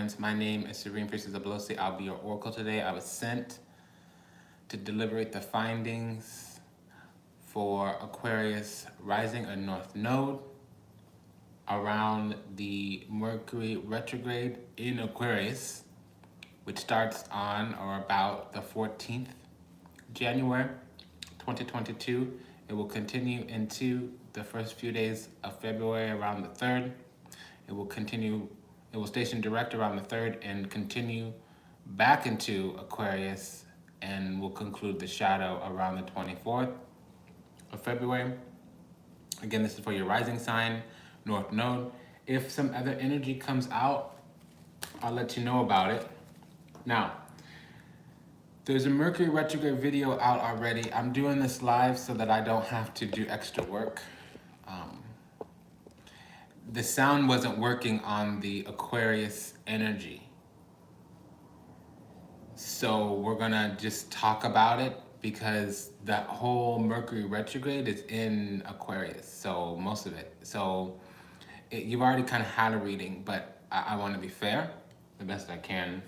Abundance. My name is Serene Priestess Ablosi. I'll be your oracle today. I was sent to deliberate the findings for Aquarius rising or North Node around the Mercury Retrograde in Aquarius, which starts on or about the 14th January 2022. It will continue into the first few days of February around the 3rd. It will station direct around the 3rd and continue back into Aquarius and will conclude the shadow around the 24th of February. Again, this is for your rising sign, North Node. If some other energy comes out, I'll let you know about it. Now, there's a Mercury retrograde video out already. I'm doing this live so that I don't have to do extra work. The sound wasn't working on the Aquarius energy. So we're gonna just talk about it because that whole Mercury retrograde is in Aquarius, so most of it. So you've already kind of had a reading, but I want to be fair, the best I can.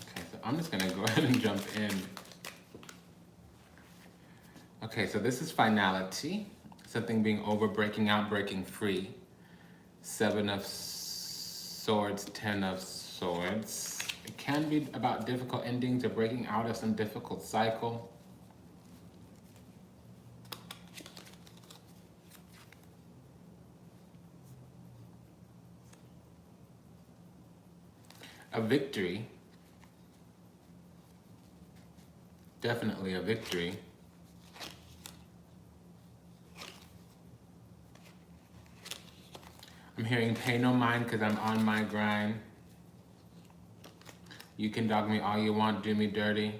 Okay, so I'm just gonna go ahead and jump in. Okay, so this is finality, something being over, breaking out, breaking free. 7 of Swords, 10 of Swords. It can be about difficult endings or breaking out of some difficult cycle. A victory, definitely a victory. I'm hearing pay no mind because I'm on my grind. You can dog me all you want, do me dirty.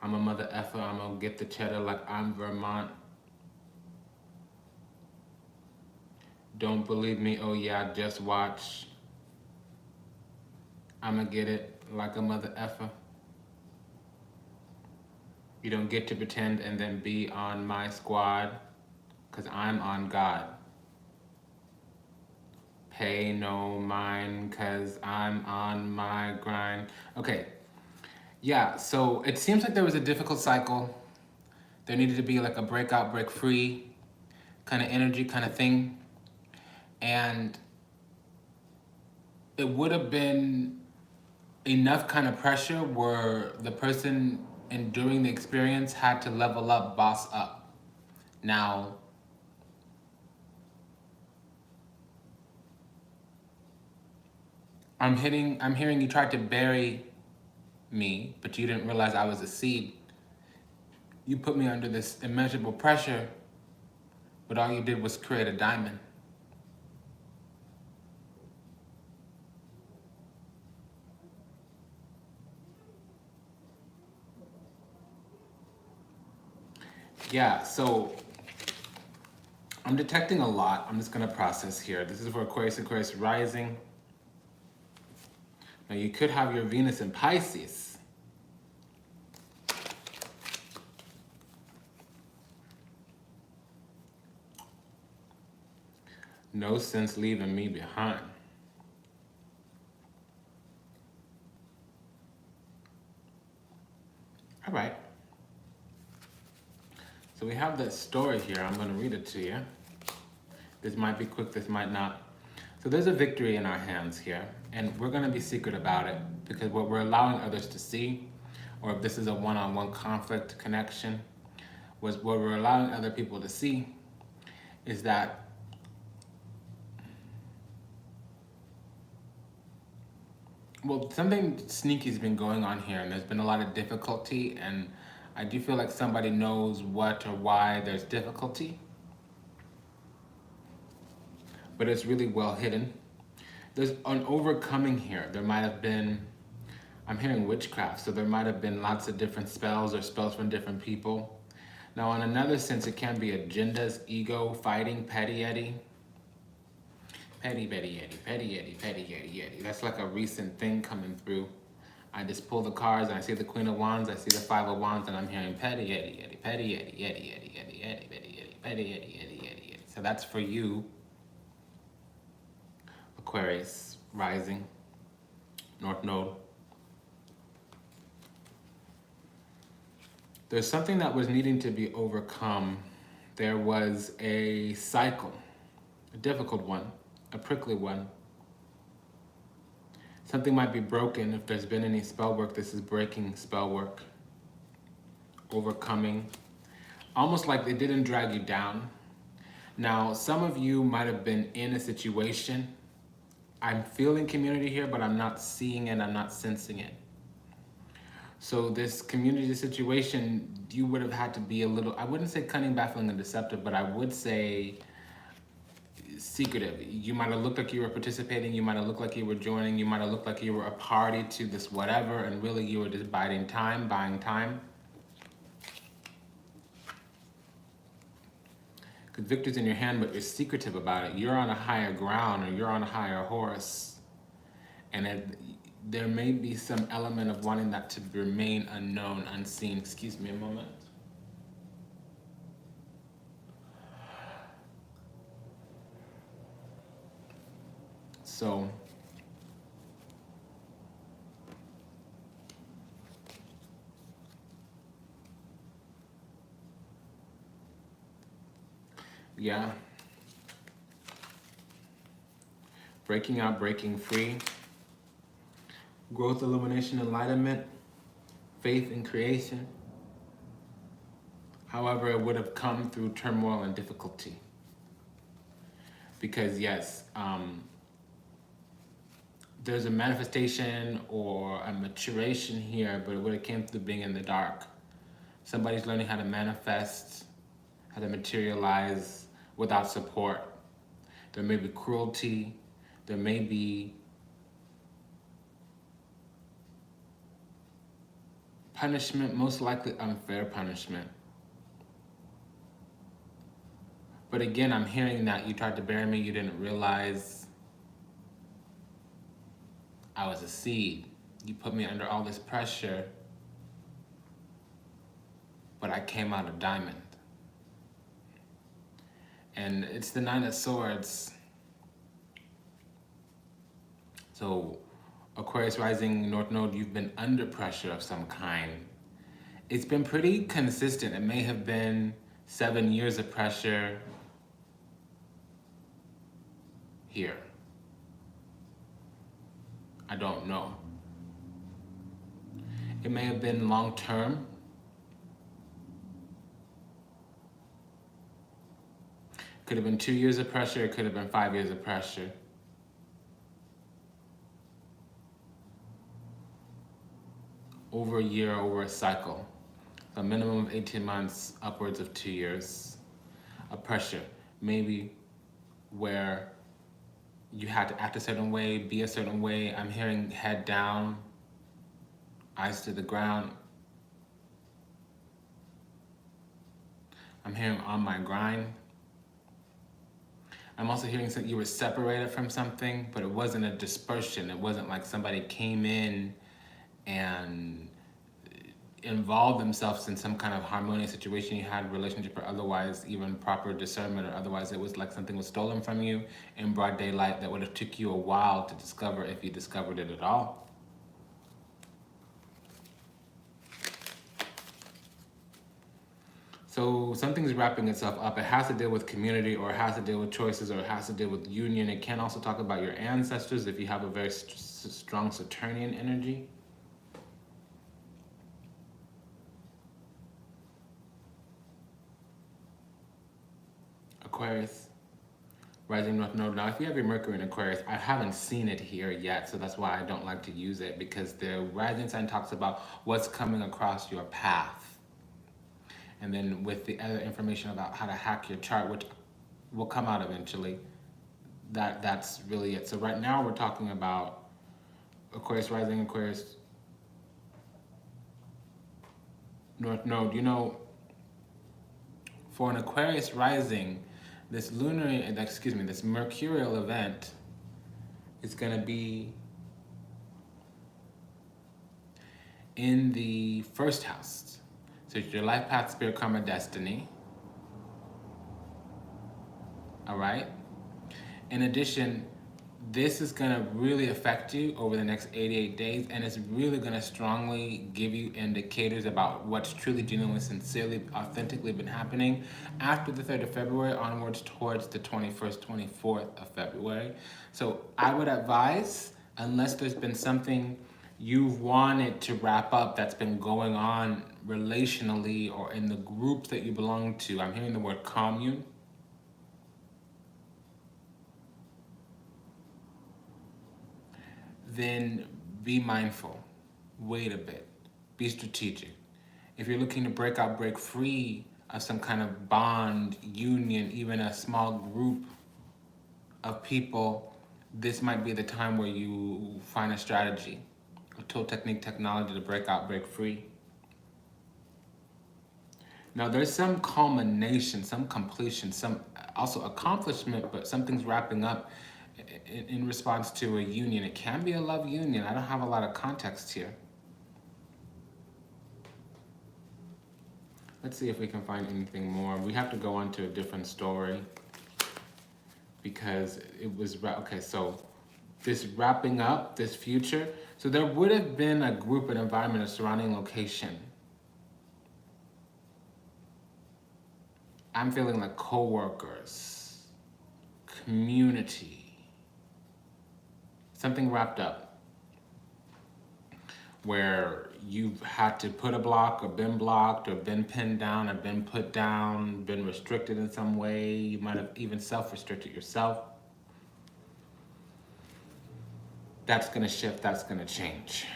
I'm a mother effer, I'm gonna get the cheddar like I'm Vermont. Don't believe me, oh yeah, just watch. I'ma get it like a mother effer. You don't get to pretend and then be on my squad, cause I'm on God. Pay no mind, cause I'm on my grind. Okay, yeah, so it seems like there was a difficult cycle. There needed to be like a breakout, break free kind of energy kind of thing. And it would have been enough kind of pressure where the person enduring the experience had to level up, boss up. Now, I'm hearing you tried to bury me, but you didn't realize I was a seed. You put me under this immeasurable pressure, but all you did was create a diamond. Yeah, so I'm detecting a lot. I'm just gonna process here. This is for Aquarius rising. Now you could have your Venus in Pisces. No sense leaving me behind. All right. So we have that story here. I'm gonna read it to you. This might be quick, this might not. So there's a victory in our hands here, and we're gonna be secret about it because what we're allowing others to see, or if this is a one-on-one conflict connection, what we're allowing other people to see is that something sneaky's been going on here, and there's been a lot of difficulty, and I do feel like somebody knows what or why there's difficulty, but it's really well hidden. There's an overcoming here. There might have been, I'm hearing witchcraft, so there might have been lots of different spells or spells from different people. Now, in another sense, it can be agendas, ego, fighting, petty Eddie. Petty Eddie, petty Eddie, petty Eddie, Eddie. That's like a recent thing coming through. I just pull the cards and I see the Queen of Wands, I see the Five of Wands, and I'm hearing petty Eddie, Eddie, petty Eddie, Eddie, Eddie, Eddie, Eddie, Eddie, Eddie, petty Eddie, Eddie, Eddie, Eddie. So that's for you. Aquarius rising, North Node. There's something that was needing to be overcome. There was a cycle, a difficult one, a prickly one. Something might be broken. If there's been any spell work, this is breaking spell work. Overcoming. Almost like they didn't drag you down. Now, some of you might have been in a situation. I'm feeling community here, but I'm not seeing it, I'm not sensing it. So this community situation, you would have had to be a little, I wouldn't say cunning, baffling, and deceptive, but I would say secretive. You might have looked like you were participating, you might have looked like you were joining, you might have looked like you were a party to this whatever, and really you were just buying time. Because victory's in your hand, but you're secretive about it. You're on a higher ground, or you're on a higher horse. And there may be some element of wanting that to remain unknown, unseen. Excuse me a moment. So, yeah. Breaking out, breaking free. Growth, illumination, enlightenment, faith in creation. However, it would have come through turmoil and difficulty. Because yes, there's a manifestation or a maturation here, but it would have came through being in the dark. Somebody's learning how to manifest, how to materialize without support. There may be cruelty, there may be punishment, most likely unfair punishment. But again, I'm hearing that you tried to bury me, you didn't realize I was a seed. You put me under all this pressure, but I came out a diamond. And it's the Nine of Swords. So Aquarius rising, North Node, you've been under pressure of some kind. It's been pretty consistent. It may have been 7 years of pressure here. I don't know. It may have been long term. Could have been 2 years of pressure, it could have been 5 years of pressure. Over a year, over a cycle. A minimum of 18 months, upwards of 2 years of pressure. Maybe where you had to act a certain way, be a certain way. I'm hearing head down, eyes to the ground. I'm hearing on my grind. I'm also hearing that you were separated from something, but it wasn't a dispersion. It wasn't like somebody came in and involved themselves in some kind of harmonious situation you had, relationship or otherwise, even proper discernment or otherwise. It was like something was stolen from you in broad daylight that would have took you a while to discover, if you discovered it at all. So something's wrapping itself up. It has to deal with community, or it has to deal with choices, or it has to deal with union. It can also talk about your ancestors if you have a very strong Saturnian energy. Aquarius, rising North Node. Now, if you have your Mercury in Aquarius, I haven't seen it here yet, so that's why I don't like to use it, because the rising sign talks about what's coming across your path. And then with the other information about how to hack your chart, which will come out eventually, that's really it. So right now we're talking about Aquarius rising, Aquarius North Node. You know, for an Aquarius rising, this mercurial event is going to be in the first house. So it's your life path, spirit, karma, destiny. All right. In addition, this is going to really affect you over the next 88 days, and it's really going to strongly give you indicators about what's truly, genuinely, sincerely, authentically been happening after the 3rd of February onwards towards the 21st, 24th of February. So I would advise, unless there's been something you've wanted to wrap up that's been going on relationally or in the groups that you belong to. I'm hearing the word commune. Then be mindful, wait a bit, be strategic. If you're looking to break out, break free of some kind of bond, union, even a small group of people, this might be the time where you find a strategy, a tool, technique, technology to break out, break free. Now there's some culmination, some completion, some also accomplishment, but something's wrapping up in response to a union. It can be a love union. I don't have a lot of context here. Let's see if we can find anything more. We have to go on to a different story because it was, okay, so this wrapping up, this future. So there would have been a group, an environment, a surrounding location. I'm feeling like co-workers, community, something wrapped up where you've had to put a block or been blocked or been pinned down or been put down, been restricted in some way. You might have even self-restricted yourself. That's gonna shift, that's gonna change.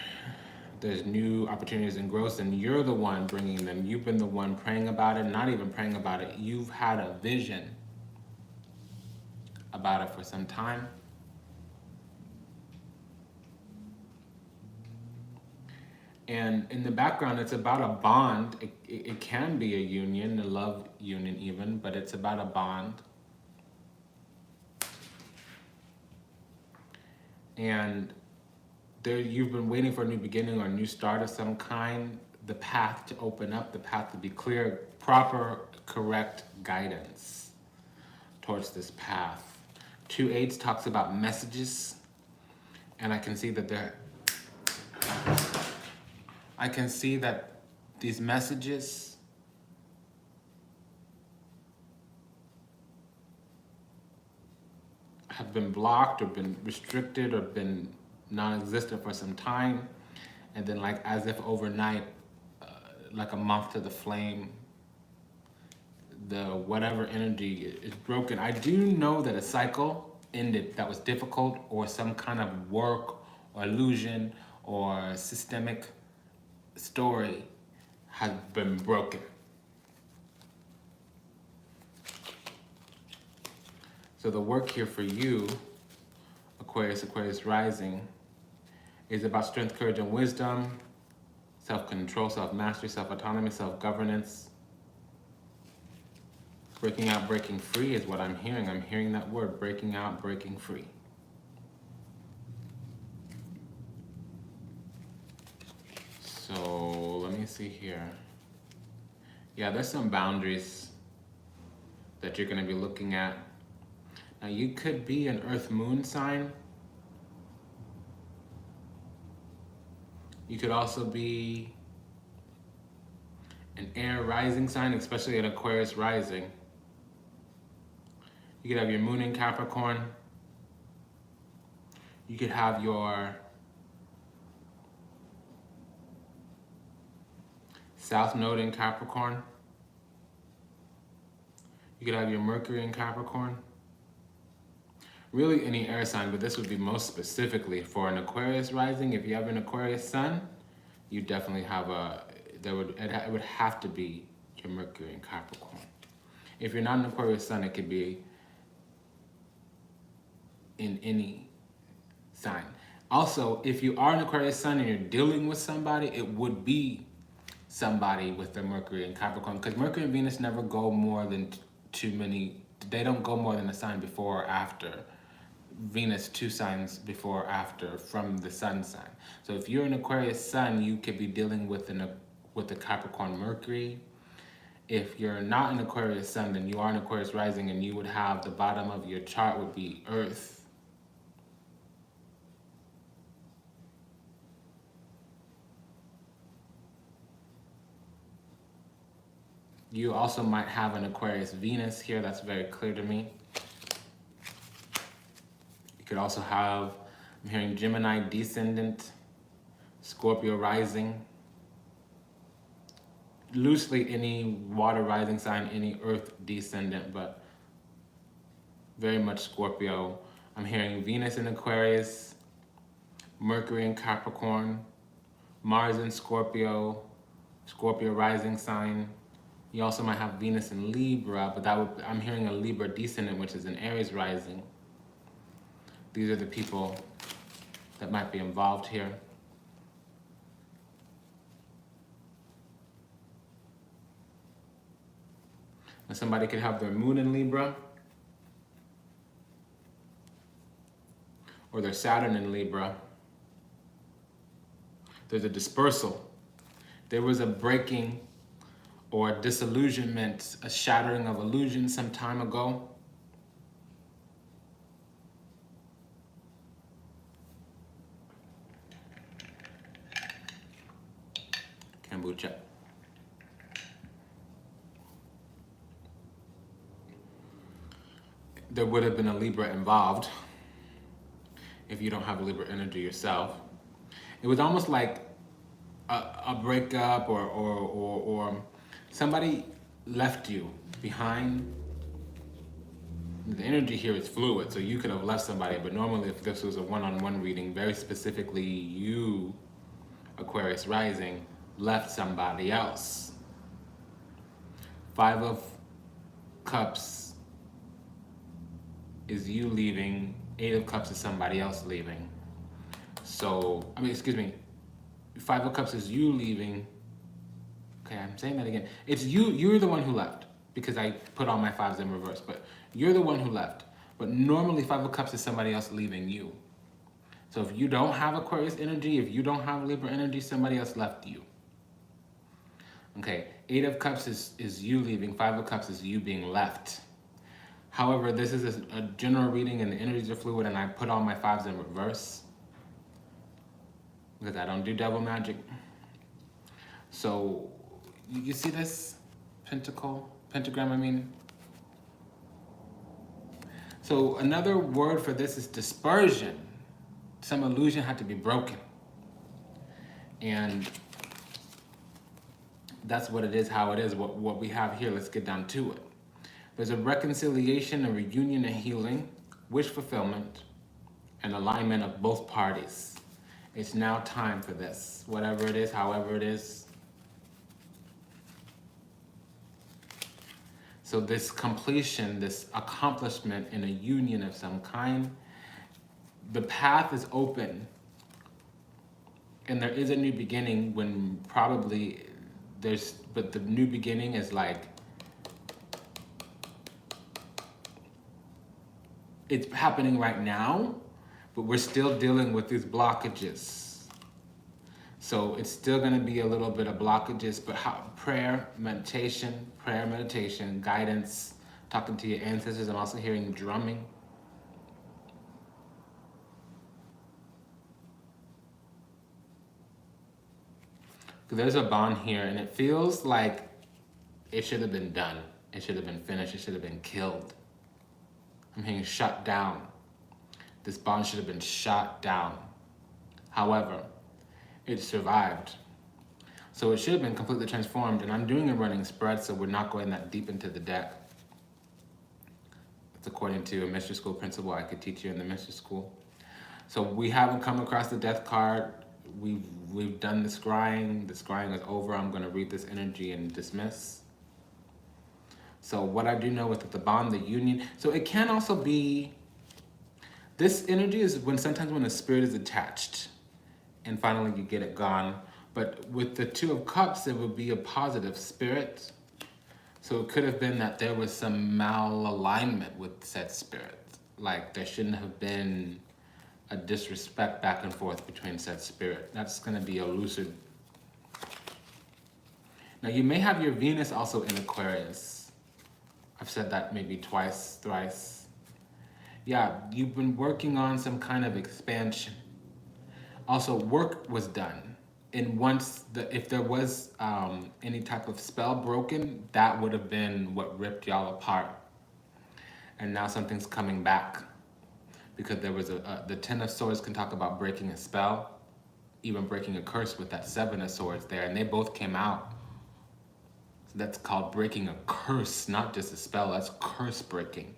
There's new opportunities and growth, and you're the one bringing them. You've been the one praying about it, not even praying about it. You've had a vision about it for some time. And in the background, it's about a bond. It can be a union, a love union even, but it's about a bond. And there, you've been waiting for a new beginning or a new start of some kind, the path to open up, the path to be clear, proper, correct guidance towards this path. 2/8 talks about messages, and I can see that these messages have been blocked or been restricted or been non-existent for some time, and then like as if overnight, like a moth to the flame, the whatever energy is broken. I do know that a cycle ended that was difficult, or some kind of work or illusion or systemic story has been broken. So the work here for you, Aquarius, Aquarius rising, is about strength, courage, and wisdom, self-control, self-mastery, self-autonomy, self-governance. Breaking out, breaking free is what I'm hearing. I'm hearing that word, breaking out, breaking free. So let me see here. Yeah, there's some boundaries that you're going to be looking at. Now you could be an Earth Moon sign. You could also be an air rising sign, especially an Aquarius rising. You could have your moon in Capricorn. You could have your South Node in Capricorn. You could have your Mercury in Capricorn. Really any air sign, but this would be most specifically for an Aquarius rising. If you have an Aquarius sun, you definitely have it would have to be your Mercury in Capricorn. If you're not an Aquarius sun, it could be in any sign. Also, if you are an Aquarius sun and you're dealing with somebody, it would be somebody with their Mercury in Capricorn, because Mercury and Venus never go more than they don't go more than a sign before or after. Venus 2 signs before or after from the sun sign. So if you're an Aquarius sun, you could be dealing with a Capricorn Mercury. If you're not an Aquarius sun, then you are an Aquarius rising, and you would have the bottom of your chart would be Earth. You also might have an Aquarius Venus here. That's very clear to me. You could also have, I'm hearing Gemini descendant, Scorpio rising. Loosely any water rising sign, any earth descendant, but very much Scorpio. I'm hearing Venus in Aquarius, Mercury in Capricorn, Mars in Scorpio, Scorpio rising sign. You also might have Venus in Libra, but I'm hearing a Libra descendant, which is an Aries rising. These are the people that might be involved here. And somebody could have their moon in Libra, or their Saturn in Libra. There's a dispersal. There was a breaking or a disillusionment, a shattering of illusion some time ago. Kombucha. There would have been a Libra involved if you don't have a Libra energy yourself. It was almost like a breakup or somebody left you behind. The energy here is fluid, so you could have left somebody, but normally if this was a one-on-one reading, very specifically you, Aquarius rising, left somebody else. 5 of Cups is you leaving, 8 of Cups is somebody else leaving. So, 5 of Cups is you leaving. Okay, I'm saying that again. It's you're the one who left, because I put all my 5s in reverse, but you're the one who left. But normally 5 of Cups is somebody else leaving you. So if you don't have Aquarius energy, if you don't have Libra energy, somebody else left you. Okay, 8 of Cups is you leaving, 5 of Cups is you being left. However, this is a general reading and the energies are fluid, and I put all my 5s in reverse because I don't do devil magic. So you see this pentagram, I mean? So another word for this is dispersion. Some illusion had to be broken. And that's what it is, how it is, what we have here. Let's get down to it. There's a reconciliation, a reunion, a healing, wish fulfillment, and alignment of both parties. It's now time for this. Whatever it is, however it is. So this completion, this accomplishment in a union of some kind, the path is open. And there is a new beginning when probably but the new beginning is like, it's happening right now, but we're still dealing with these blockages. So it's still gonna be a little bit of blockages, but prayer, meditation, guidance, talking to your ancestors. I'm also hearing drumming. There's a bond here, and it feels like it should have been done. It should have been finished. It should have been killed. I'm hearing shut down. This bond should have been shot down. However, it survived. So it should have been completely transformed, and I'm doing a running spread, so we're not going that deep into the deck. It's according to a mystery school principle I could teach you in the mystery school. So we haven't come across the death card. We've done the scrying. The scrying is over. I'm going to read this energy and dismiss. So what I do know is that the bond, the union. So it can also be, this energy is sometimes when a spirit is attached and finally you get it gone. But with the 2 of Cups, it would be a positive spirit. So it could have been that there was some malalignment with said spirit. Like there shouldn't have been a disrespect back and forth between said spirit. That's going to be a lucid. Now you may have your Venus also in Aquarius. I've said that maybe twice, thrice. Yeah, you've been working on some kind of expansion. Also, work was done. And once if there was any type of spell broken, that would have been what ripped y'all apart. And now something's coming back, because there was the Ten of Swords can talk about breaking a spell, even breaking a curse with that Seven of Swords there, and they both came out. So that's called breaking a curse, not just a spell. That's curse breaking.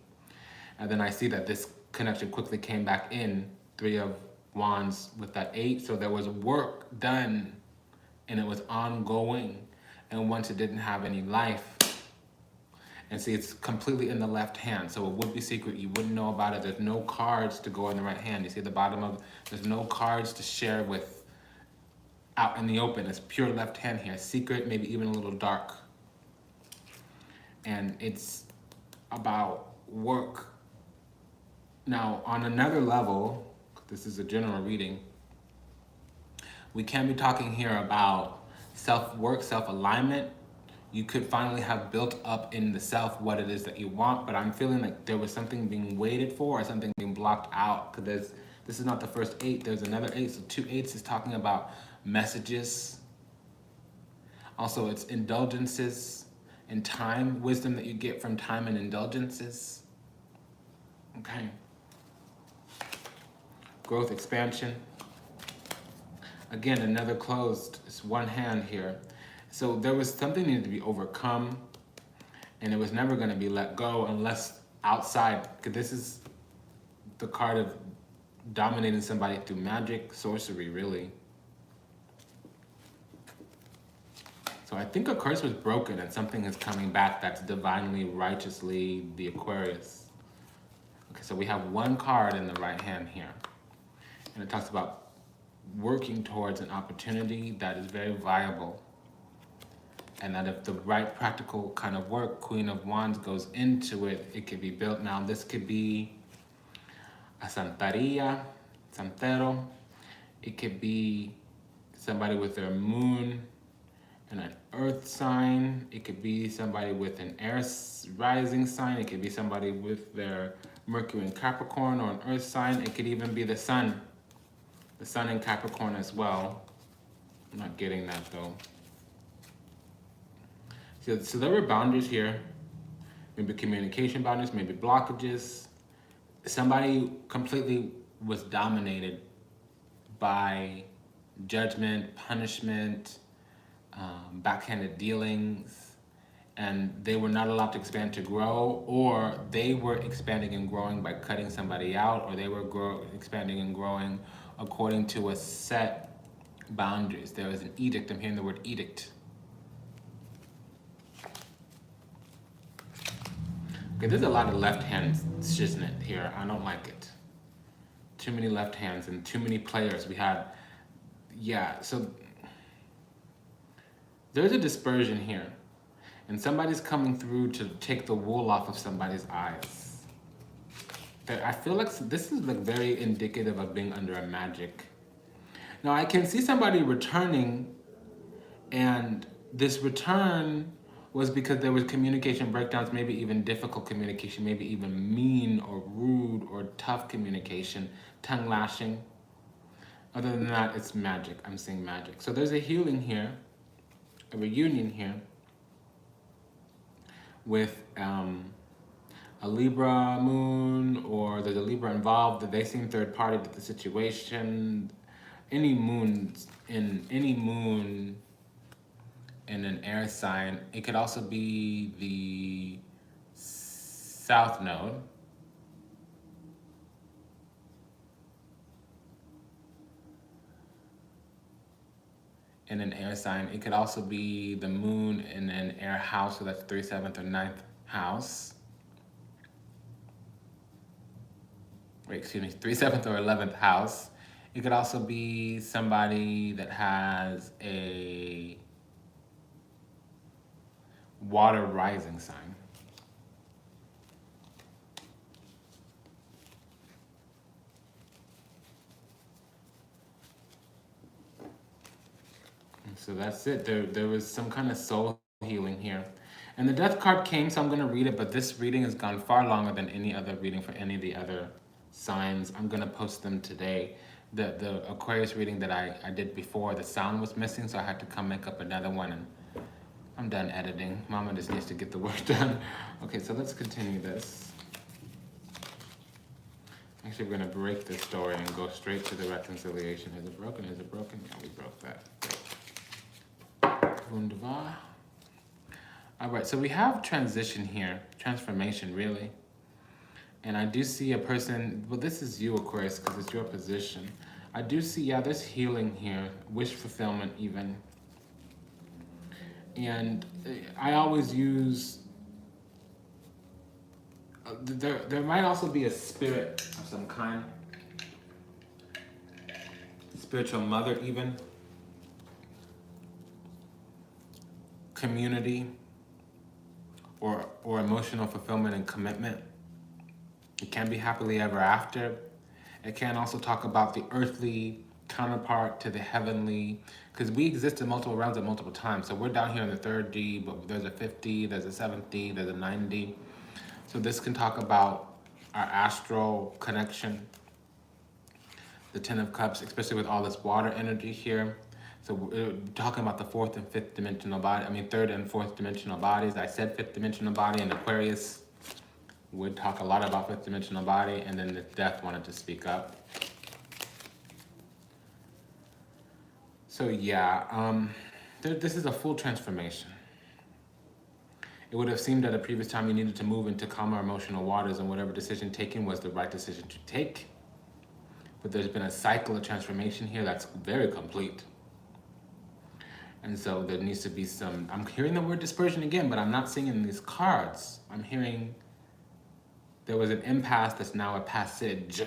And then I see that this connection quickly came back in, Three of Wands with that 8. So there was work done, and it was ongoing. And once it didn't have any life, and see, it's completely in the left hand, so it would be secret. You wouldn't know about it. There's no cards to go in the right hand. You see the bottom of, there's no cards to share with out in the open. It's pure left hand here. Secret, maybe even a little dark. And it's about work. Now, on another level, this is a general reading, we can be talking here about self-work, self-alignment. You could finally have built up in the self what it is that you want, but I'm feeling like there was something being waited for or something being blocked out, because this is not the first 8, there's another 8, so 2 8s is talking about messages. Also, it's indulgences and time, wisdom that you get from time and indulgences. Okay. Growth, expansion. Again, another closed, it's one hand here. So there was something needed to be overcome, and it was never going to be let go unless outside, because this is the card of dominating somebody through magic, sorcery, really. So I think a curse was broken and something is coming back that's divinely, righteously the Aquarius. Okay, so we have one card in the right hand here, and it talks about working towards an opportunity that is very viable. And that if the right practical kind of work, Queen of Wands, goes into it, it could be built. Now, this could be a Santeria, Santero. It could be somebody with their moon and an earth sign. It could be somebody with an air rising sign. It could be somebody with their Mercury in Capricorn or an earth sign. It could even be the sun in Capricorn as well. I'm not getting that though. So there were boundaries here, maybe communication boundaries, maybe blockages. Somebody completely was dominated by judgment, punishment, backhanded dealings, and they were not allowed to expand to grow, or they were expanding and growing by cutting somebody out, or they were expanding and growing according to a set boundaries. There was an edict. I'm hearing the word edict. Okay, there's a lot of left hand shiznit here. I don't like it. Too many left hands and too many players. We had, yeah, so there's a dispersion here. And somebody's coming through to take the wool off of somebody's eyes. I feel like this is like very indicative of being under a magic. Now I can see somebody returning, and this return was because there was communication breakdowns, maybe even difficult communication, maybe even mean or rude or tough communication, tongue lashing. Other than that, it's magic. I'm seeing magic. So there's a healing here, a reunion here with a Libra moon, or there's a Libra involved, that they seem third party to the situation. Any moon in an air sign. It could also be the south node. In an air sign. It could also be the moon in an air house, so that's 3rd, 7th, or 9th house. Wait, excuse me, 3rd, 7th, or 11th house. It could also be somebody that has a water rising sign. So that's it. There was some kind of soul healing here. And the death card came, so I'm going to read it, but this reading has gone far longer than any other reading for any of the other signs. I'm going to post them today. the Aquarius reading that I did before, the sound was missing, so I had to come make up another one, and I'm done editing. Mama just needs to get the work done. Okay, so let's continue this. Actually, we're gonna break this story and go straight to the reconciliation. Is it broken? Is it broken? Yeah, we broke that. Great. Wunderbar. All right, so we have transition here, transformation, really. And I do see a person, well, this is you, Aquarius, because it's your position. I do see, yeah, there's healing here, wish fulfillment even. And I always use, there might also be a spirit of some kind. Spiritual mother even. Community. Or emotional fulfillment and commitment. It can be happily ever after. It can also talk about the earthly counterpart to the heavenly, because we exist in multiple realms at multiple times. So we're down here in the 3rd D, but there's a 5th, there's a 7th D, there's a 9th D. So this can talk about our astral connection, the 10 of Cups, especially with all this water energy here. So we're talking about the 4th and 5th dimensional body, 3rd and 4th dimensional bodies. I said 5th dimensional body, and Aquarius would talk a lot about 5th dimensional body, and then the death wanted to speak up. So yeah, this is a full transformation. It would have seemed at a previous time you needed to move into calmer emotional waters, and whatever decision taken was the right decision to take. But there's been a cycle of transformation here that's very complete. And so there needs to be some, I'm hearing the word dispersion again, but I'm not seeing in these cards. I'm hearing there was an impasse that's now a passage.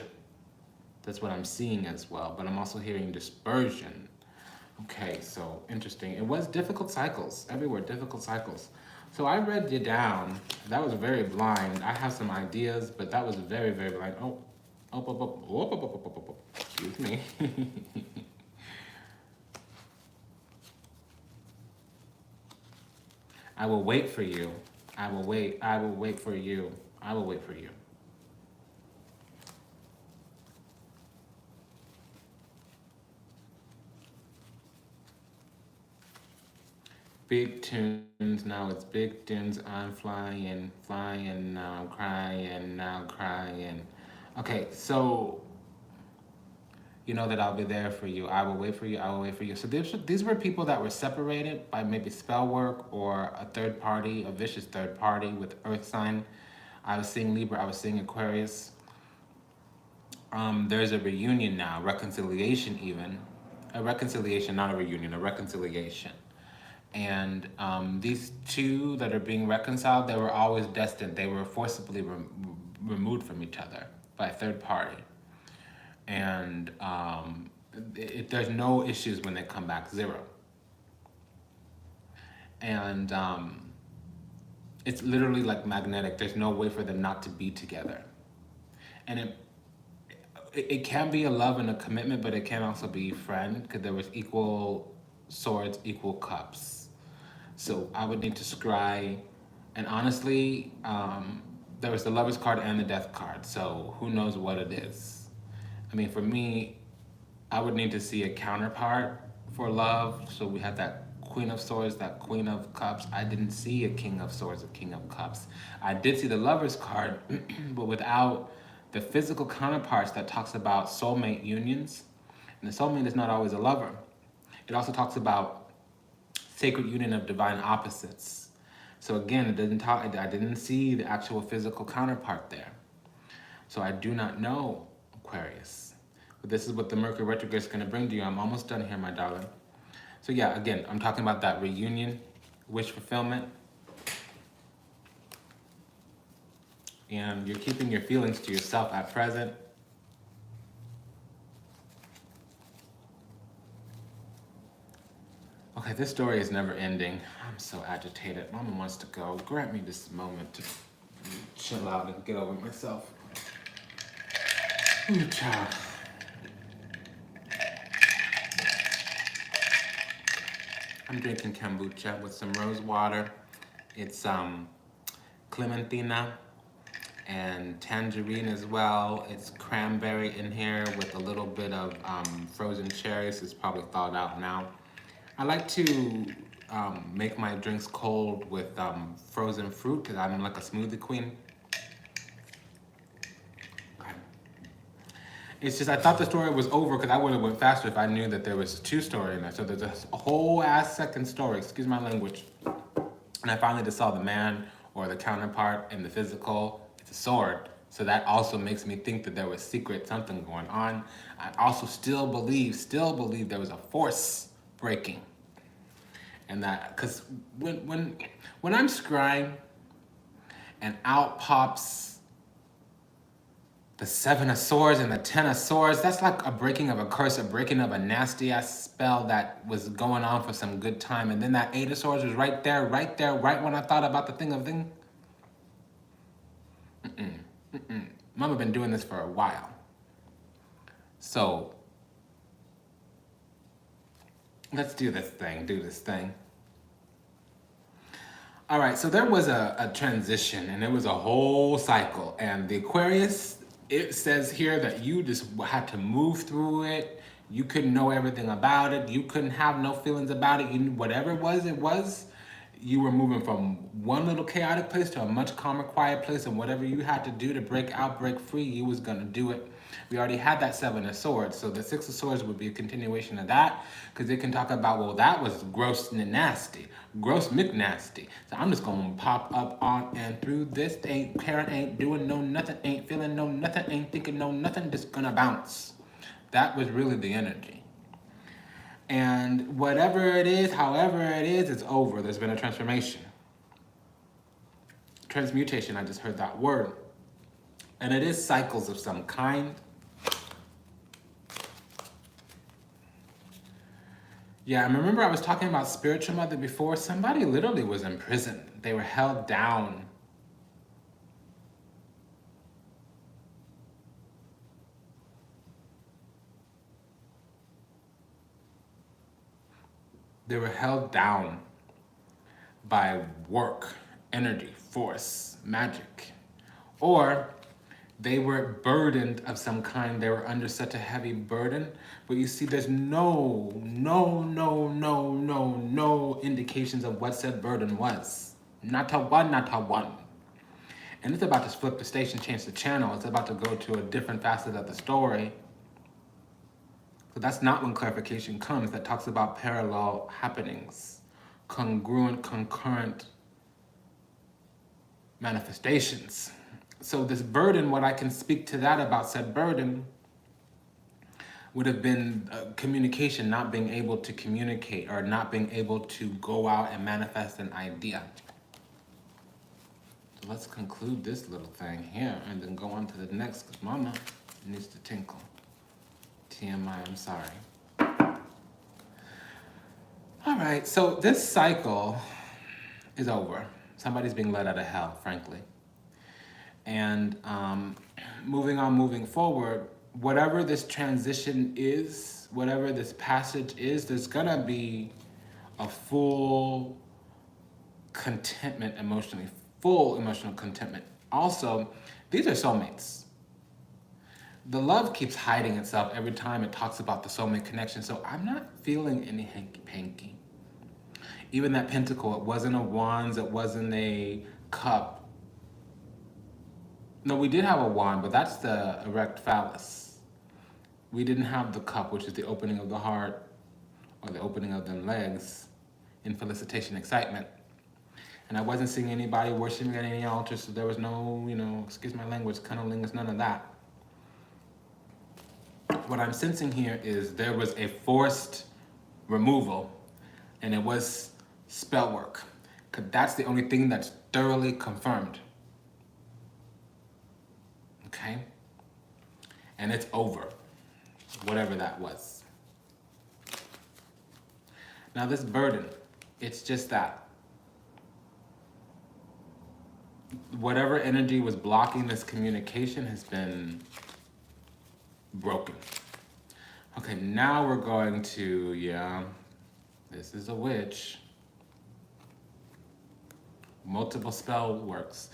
That's what I'm seeing as well, but I'm also hearing dispersion. Okay, so interesting. It was difficult cycles, everywhere, difficult cycles. So I read you down. That was very blind. I have some ideas, but that was very, very blind. Excuse me. I will wait for you. I will wait. I will wait for you. I will wait for you. Big tunes, now it's big tunes. I'm flying, flying now, crying now, crying. Okay, so you know that I'll be there for you. I will wait for you. I will wait for you. So these were people that were separated by maybe spell work or a third party, a vicious third party with earth sign. I was seeing Libra, I was seeing Aquarius. There's a reunion now, reconciliation even. A reconciliation, not a reunion, a reconciliation. And these two that are being reconciled, they were always destined. They were forcibly removed from each other by a third party. And there's no issues when they come back, zero. And it's literally like magnetic. There's no way for them not to be together. And it can be a love and a commitment, but it can also be friend, because there was equal swords, equal cups. So I would need to scry, and honestly, there was the Lover's card and the Death card, so who knows what it is. I mean, for me, I would need to see a counterpart for love. So we had that Queen of Swords, that Queen of Cups. I didn't see a King of Swords, a King of Cups. I did see the Lover's card, but without the physical counterparts that talks about soulmate unions. And the soulmate is not always a lover. It also talks about sacred union of divine opposites. So again, it doesn't talk, I didn't see the actual physical counterpart there. So I do not know, Aquarius. But this is what the Mercury Retrograde is going to bring to you. I'm almost done here, my darling. So yeah, again, I'm talking about that reunion, wish fulfillment. And you're keeping your feelings to yourself at present. Okay, this story is never ending. I'm so agitated. Mama wants to go. Grant me this moment to chill out and get over myself. Ooh, child. I'm drinking kombucha with some rose water. It's clementina and tangerine as well. It's cranberry in here with a little bit of frozen cherries. It's probably thawed out now. I like to make my drinks cold with frozen fruit because I'm like a smoothie queen. Okay. It's just I thought the story was over because I would have went faster if I knew that there was 2 stories in there. So there's a whole ass second story, excuse my language. And I finally just saw the man or the counterpart in the physical. It's a sword. So that also makes me think that there was secret something going on. I also still believe there was a force breaking. And that, because when I'm scrying and out pops the 7 of Swords and the 10 of Swords, that's like a breaking of a curse, a breaking of a nasty ass spell that was going on for some good time. And then that 8 of Swords was right when I thought about the thing of thing. Mama been doing this for a while. So let's do this thing. All right, so there was a transition and it was a whole cycle. And the Aquarius, it says here that you just had to move through it. You couldn't know everything about it. You couldn't have no feelings about it. Whatever it was. You were moving from one little chaotic place to a much calmer, quiet place, and whatever you had to do to break out, break free, you was gonna do it. We already had that 7 of Swords, so the 6 of Swords would be a continuation of that, because they can talk about, well, that was gross and nasty, gross McNasty. So I'm just gonna pop up on and through this. Ain't caring, ain't doing no nothing, ain't feeling no nothing, ain't thinking no nothing, just gonna bounce. That was really the energy. And whatever it is, however it is, it's over. There's been a transformation. Transmutation, I just heard that word. And it is cycles of some kind. Yeah, I remember I was talking about spiritual mother before. Somebody literally was in prison. They were held down. They were held down by work, energy, force, magic. Or they were burdened of some kind. They were under such a heavy burden. But you see, there's no indications of what said burden was. Not a one. And it's about to flip the station, change the channel. It's about to go to a different facet of the story. So that's not when clarification comes. That talks about parallel happenings, congruent, concurrent manifestations. So this burden, what I can speak to that about said burden would have been communication, not being able to communicate or not being able to go out and manifest an idea. So let's conclude this little thing here and then go on to the next, because mama needs to tinkle. TMI, I'm sorry. All right, so this cycle is over. Somebody's being let out of hell, frankly. And moving forward, whatever this transition is, whatever this passage is, there's gonna be a full contentment emotionally, full emotional contentment. Also, these are soulmates. The love keeps hiding itself every time it talks about the soulmate connection, so I'm not feeling any hanky-panky. Even that pentacle, it wasn't a wands, it wasn't a cup. No, we did have a wand, but that's the erect phallus. We didn't have the cup, which is the opening of the heart, or the opening of them legs, in felicitation, excitement. And I wasn't seeing anybody worshiping at any altar, so there was no, excuse my language, cunnilingus, none of that. What I'm sensing here is there was a forced removal, and it was spell work, because that's the only thing that's thoroughly confirmed. Okay? And it's over, whatever that was. Now this burden, it's just that. Whatever energy was blocking this communication has been broken. Okay, now we're going to, this is a witch. Multiple spell works.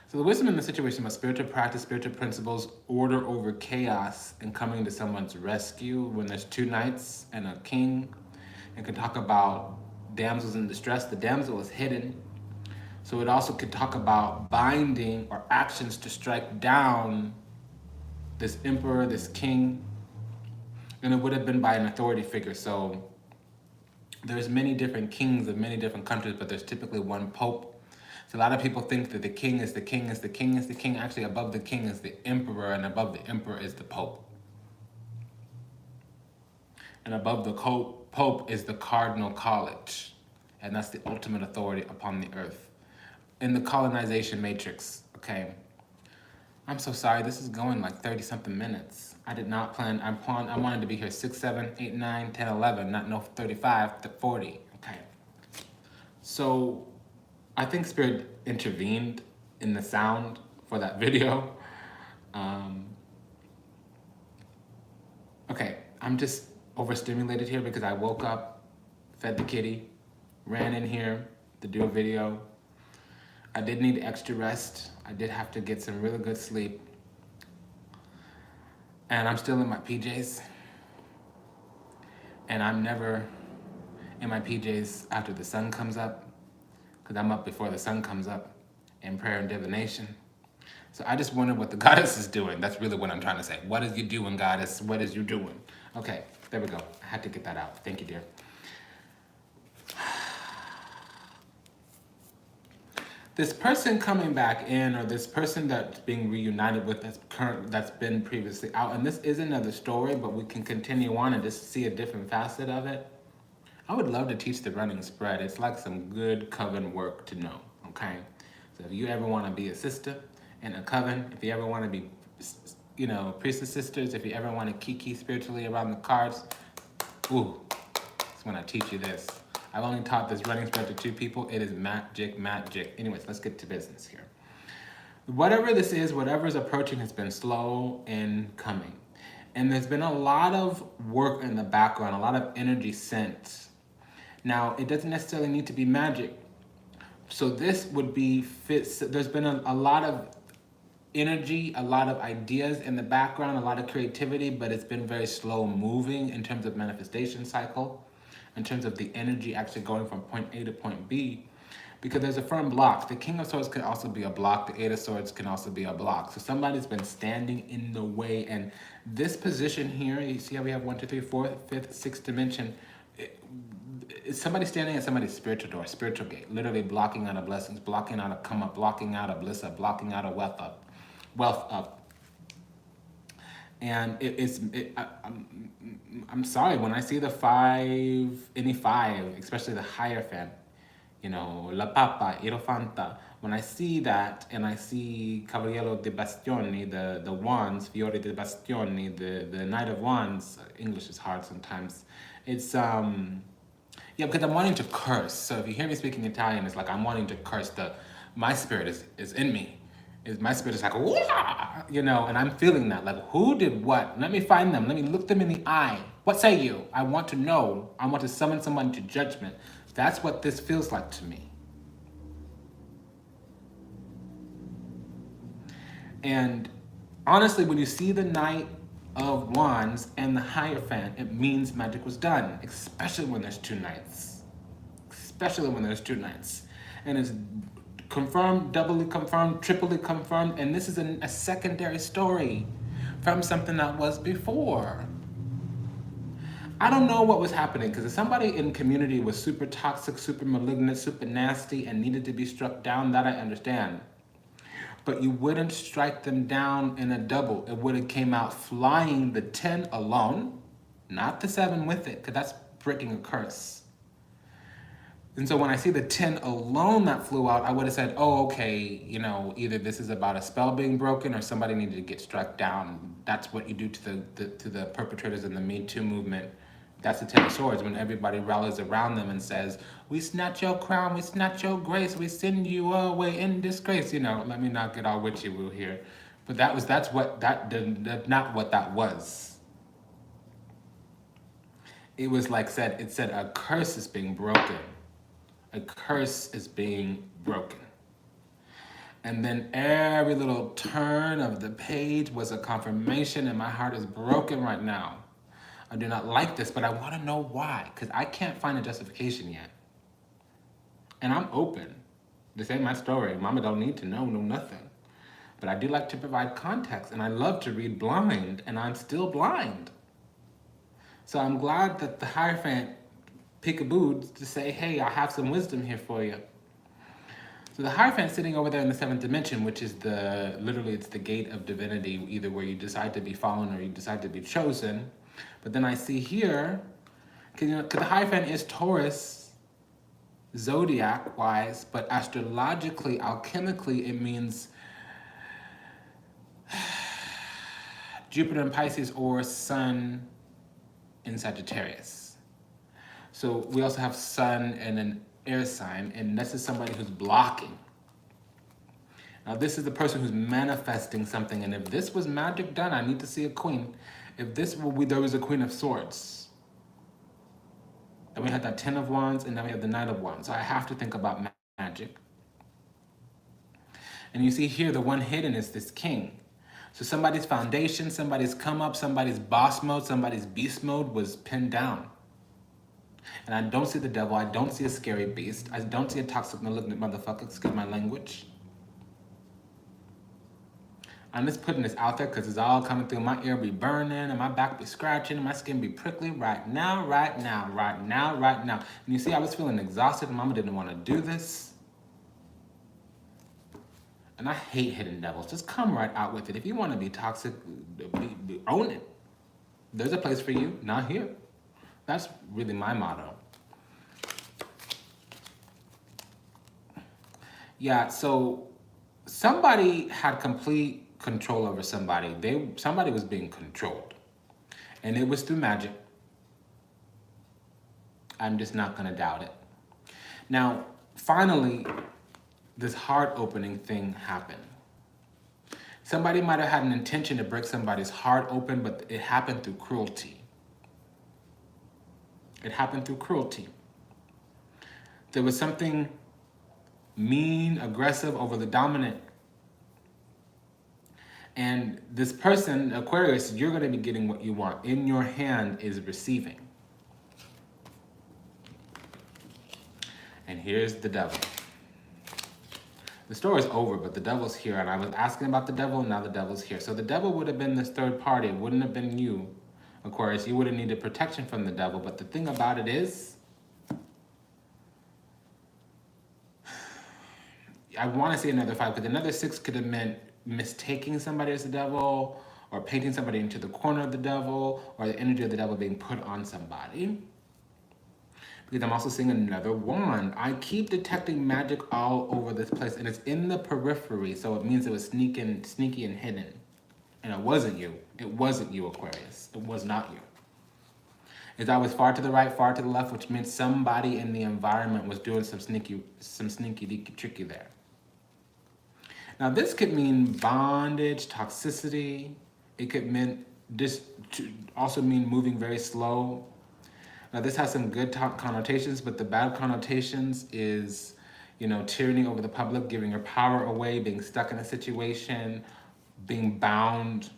So the wisdom in the situation was spiritual practice, spiritual principles, order over chaos, and coming to someone's rescue when there's two knights and a king. It can talk about damsels in distress. The damsel is hidden. So it also could talk about binding or actions to strike down this emperor, this king. And it would have been by an authority figure. So there's many different kings of many different countries, but there's typically one pope. So a lot of people think that the king is the king is the king is the king. Actually, above the king is the emperor, and above the emperor is the pope. And above the pope is the cardinal college, and that's the ultimate authority upon the earth. In the colonization matrix, okay? I'm so sorry, this is going like 30-something minutes. I did not plan, I wanted to be here 6, 7, 8, 9, 10, 11, not no 35 to 40, okay? So I think Spirit intervened in the sound for that video. Okay, I'm just overstimulated here because I woke up, fed the kitty, ran in here to do a video. I did need extra rest. I did have to get some really good sleep. And I'm still in my PJs. And I'm never in my PJs after the sun comes up, because I'm up before the sun comes up in prayer and divination. So I just wondered what the goddess is doing. That's really what I'm trying to say. What is you doing, goddess? What is you doing? Okay, there we go. I had to get that out. Thank you, dear. This person coming back in, or this person that's being reunited with that's been previously out, and this is another story, but we can continue on and just see a different facet of it. I would love to teach the running spread. It's like some good coven work to know, okay? So if you ever want to be a sister in a coven, if you ever want to be, you know, priestess sisters, if you ever want to kiki spiritually around the cards, ooh, that's when I teach you this. I've only taught this running spread to 2 people. It is magic, magic. Anyways, let's get to business here. Whatever this is, whatever is approaching has been slow in coming. And there's been a lot of work in the background, a lot of energy sent. Now, it doesn't necessarily need to be magic. So this would be there's been a lot of energy, a lot of ideas in the background, a lot of creativity, but it's been very slow moving in terms of manifestation cycle, in terms of the energy actually going from point A to point B, because there's a firm block. The King of Swords could also be a block. The Eight of Swords can also be a block. So somebody's been standing in the way, and this position here, you see how we have 1, 2, 3, 4, 5th, 6th dimension. It's somebody standing at somebody's spiritual door, spiritual gate, literally blocking out of blessings, blocking out of come up, blocking out of bliss up, blocking out of wealth up. And I'm sorry, when I see the 5, any 5, especially the Hierophant, you know, La Papa, Irofanta, when I see that and I see Cavaliere de Bastioni, the Wands, Fiore de Bastioni, the Knight of Wands, English is hard sometimes. It's, yeah, because I'm wanting to curse. So if you hear me speaking Italian, it's like I'm wanting to curse. My spirit is in me. My spirit is like, wah! You know, and I'm feeling that. Like, who did what? Let me find them. Let me look them in the eye. What say you? I want to know. I want to summon someone to judgment. That's what this feels like to me. And honestly, when you see the Knight of Wands and the Hierophant, it means magic was done, especially when there's 2 knights. Especially when there's 2 knights. And it's confirmed, doubly confirmed, triply confirmed, and this is a secondary story from something that was before. I don't know what was happening, because if somebody in community was super toxic, super malignant, super nasty, and needed to be struck down, that I understand. But you wouldn't strike them down in a double. It would have came out flying the 10 alone, not the 7 with it, because that's breaking a curse. And so when I see the 10 alone that flew out, I would have said, oh, okay, you know, either this is about a spell being broken or somebody needed to get struck down. That's what you do to the perpetrators in the Me Too movement. That's the 10 of Swords, when everybody rallies around them and says, we snatch your crown, we snatch your grace, we send you away in disgrace. You know, let me not get all witchy-woo here. But that's not what that was. It was like it said a curse is being broken A curse is being broken. And then every little turn of the page was a confirmation, and my heart is broken right now. I do not like this, but I want to know why, because I can't find a justification yet. And I'm open. This ain't my story. Mama don't need to know nothing. But I do like to provide context, and I love to read blind, and I'm still blind. So I'm glad that the Hierophant peekabooed to say, hey, I have some wisdom here for you. So the Hierophant's sitting over there in the 7th dimension, which is literally it's the gate of divinity, either where you decide to be fallen or you decide to be chosen. But then I see here, because the Hierophant is Taurus, zodiac-wise, but astrologically, alchemically, it means Jupiter in Pisces or Sun in Sagittarius. So we also have Sun and an air sign, and this is somebody who's blocking. Now this is the person who's manifesting something, and if this was magic done, I need to see a queen. If this there was a Queen of Swords, then we had that 10 of Wands, and then we have the Knight of Wands. So I have to think about magic. And you see here, the one hidden is this king. So somebody's foundation, somebody's come up, somebody's boss mode, somebody's beast mode was pinned down. And I don't see the devil, I don't see a scary beast, I don't see a toxic malignant motherfucker, excuse my language. I'm just putting this out there because it's all coming through. My ear be burning, and my back be scratching, and my skin be prickly right now, right now, right now, right now. And you see, I was feeling exhausted. Mama didn't want to do this. And I hate hidden devils. Just come right out with it. If you want to be toxic, own it. There's a place for you, not here. That's really my motto. Yeah, so somebody had complete control over somebody. Somebody was being controlled. And it was through magic. I'm just not gonna doubt it. Now, finally, this heart opening thing happened. Somebody might have had an intention to break somebody's heart open, but it happened through cruelty. It happened through cruelty. There was something mean, aggressive, overly dominant. And this person, Aquarius, you're going to be getting what you want. In your hand is receiving. And here's the devil. The story's over, but the devil's here. And I was asking about the devil, and now the devil's here. So the devil would have been this third party. It wouldn't have been you, Aquarius. You would have needed protection from the devil. But the thing about it is, I want to say another 5, because another 6 could have meant mistaking somebody as the devil, or painting somebody into the corner of the devil, or the energy of the devil being put on somebody. Because I'm also seeing another wand. I keep detecting magic all over this place, and it's in the periphery, so it means it was sneaky and hidden. And it wasn't you. It wasn't you, Aquarius. It was not you. It's always far to the right, far to the left, which means somebody in the environment was doing some sneaky tricky there. Now this could mean bondage, toxicity. It could also mean moving very slow. Now this has some good connotations, but the bad connotations is, tyranny over the public, giving your power away, being stuck in a situation, being bound,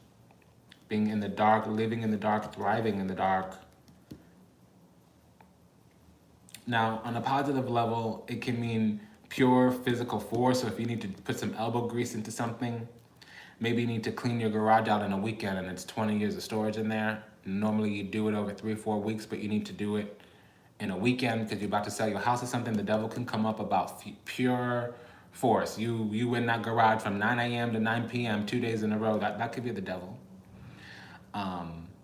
being in the dark, living in the dark, thriving in the dark. Now, on a positive level, it can mean pure physical force. So if you need to put some elbow grease into something, maybe you need to clean your garage out in a weekend and it's 20 years of storage in there. Normally you do it over 3-4 weeks, but you need to do it in a weekend because you're about to sell your house or something. The devil can come up about pure force. You in that garage from 9 a.m. to 9 p.m. 2 days in a row. That could be the devil.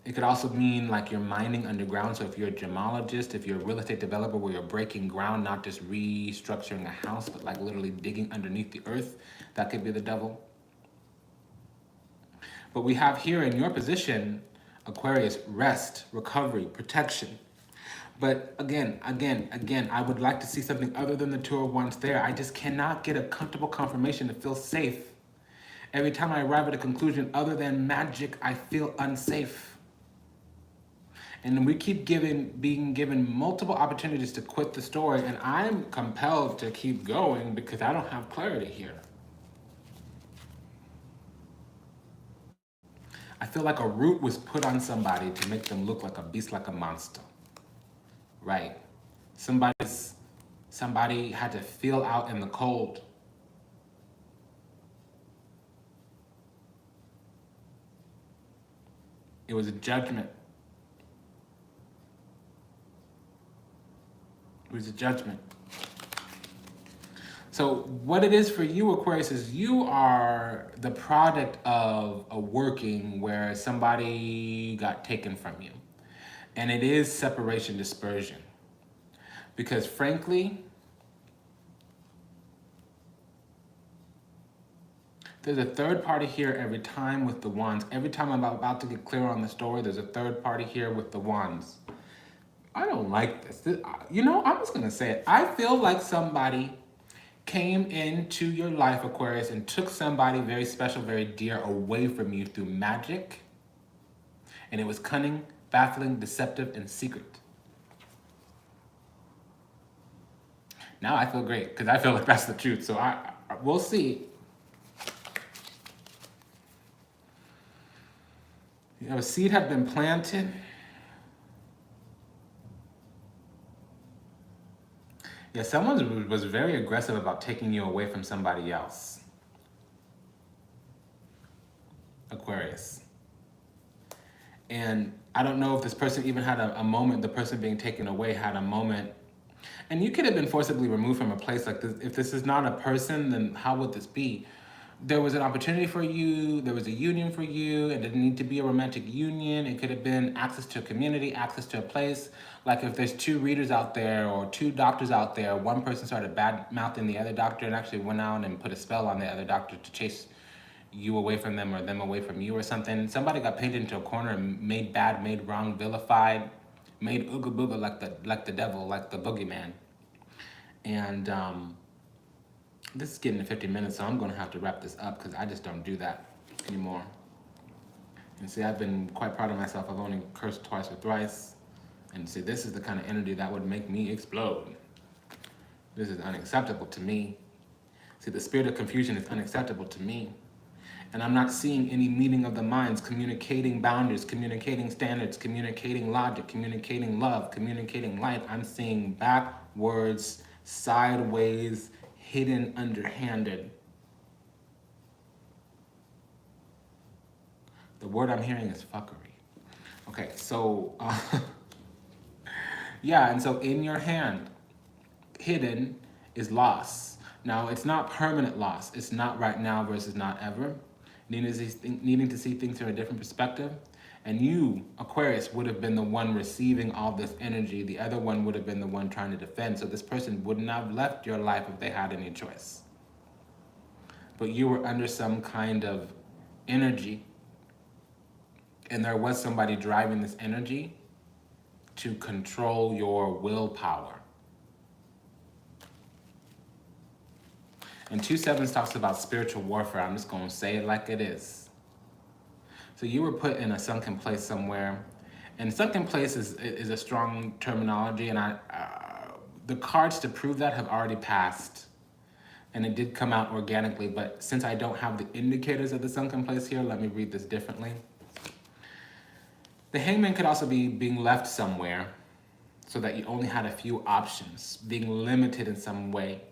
It could also mean like you're mining underground. So if you're a gemologist, if you're a real estate developer where you're breaking ground, not just restructuring a house, but like literally digging underneath the earth, that could be the devil. But we have here in your position, Aquarius, rest, recovery, protection. But again, I would like to see something other than the 2 of Wands there. I just cannot get a comfortable confirmation to feel safe. Every time I arrive at a conclusion other than magic, I feel unsafe. And we keep being given multiple opportunities to quit the story, and I'm compelled to keep going because I don't have clarity here. I feel like a root was put on somebody to make them look like a beast, like a monster. Right? Somebody had to feel out in the cold. It was a judgment. It was a judgment. So what it is for you, Aquarius, is you are the product of a working where somebody got taken from you. And it is separation dispersion. Because frankly, there's a third party here every time with the wands. Every time I'm about to get clear on the story, there's a third party here with the wands. I don't like this. You know, I'm just going to say it. I feel like somebody came into your life, Aquarius, and took somebody very special, very dear away from you through magic. And it was cunning, baffling, deceptive, and secret. Now I feel great because I feel like that's the truth. So we'll see. You know, a seed had been planted. Yeah, someone was very aggressive about taking you away from somebody else. Aquarius. And I don't know if this person even had a moment, the person being taken away had a moment. And you could have been forcibly removed from a place like this. If this is not a person, then how would this be? There was an opportunity for you, there was a union for you. It didn't need to be a romantic union. It could have been access to a community, access to a place. Like if there's two readers out there or two doctors out there, one person started bad-mouthing the other doctor and actually went out and put a spell on the other doctor to chase you away from them or them away from you or something. Somebody got painted into a corner and made bad, made wrong, vilified, made ooga booga like the devil, like the boogeyman. And this is getting to 50 minutes, so I'm going to have to wrap this up because I just don't do that anymore. And see, I've been quite proud of myself. I've only cursed twice or thrice. And see, this is the kind of energy that would make me explode. This is unacceptable to me. See, the spirit of confusion is unacceptable to me. And I'm not seeing any meeting of the minds, communicating boundaries, communicating standards, communicating logic, communicating love, communicating light. I'm seeing backwards, sideways, hidden, underhanded. The word I'm hearing is fuckery. Okay, so, yeah, and so in your hand, hidden is loss. Now, it's not permanent loss. It's not right now versus not ever. Needing to see things from a different perspective. And you, Aquarius, would have been the one receiving all this energy. The other one would have been the one trying to defend. So this person wouldn't have left your life if they had any choice. But you were under some kind of energy. And there was somebody driving this energy to control your willpower. And 2/7 talks about spiritual warfare. I'm just going to say it like it is. So you were put in a sunken place somewhere. And sunken place is a strong terminology. And the cards to prove that have already passed. And it did come out organically. But since I don't have the indicators of the sunken place here, let me read this differently. The hangman could also be being left somewhere so that you only had a few options, being limited in some way.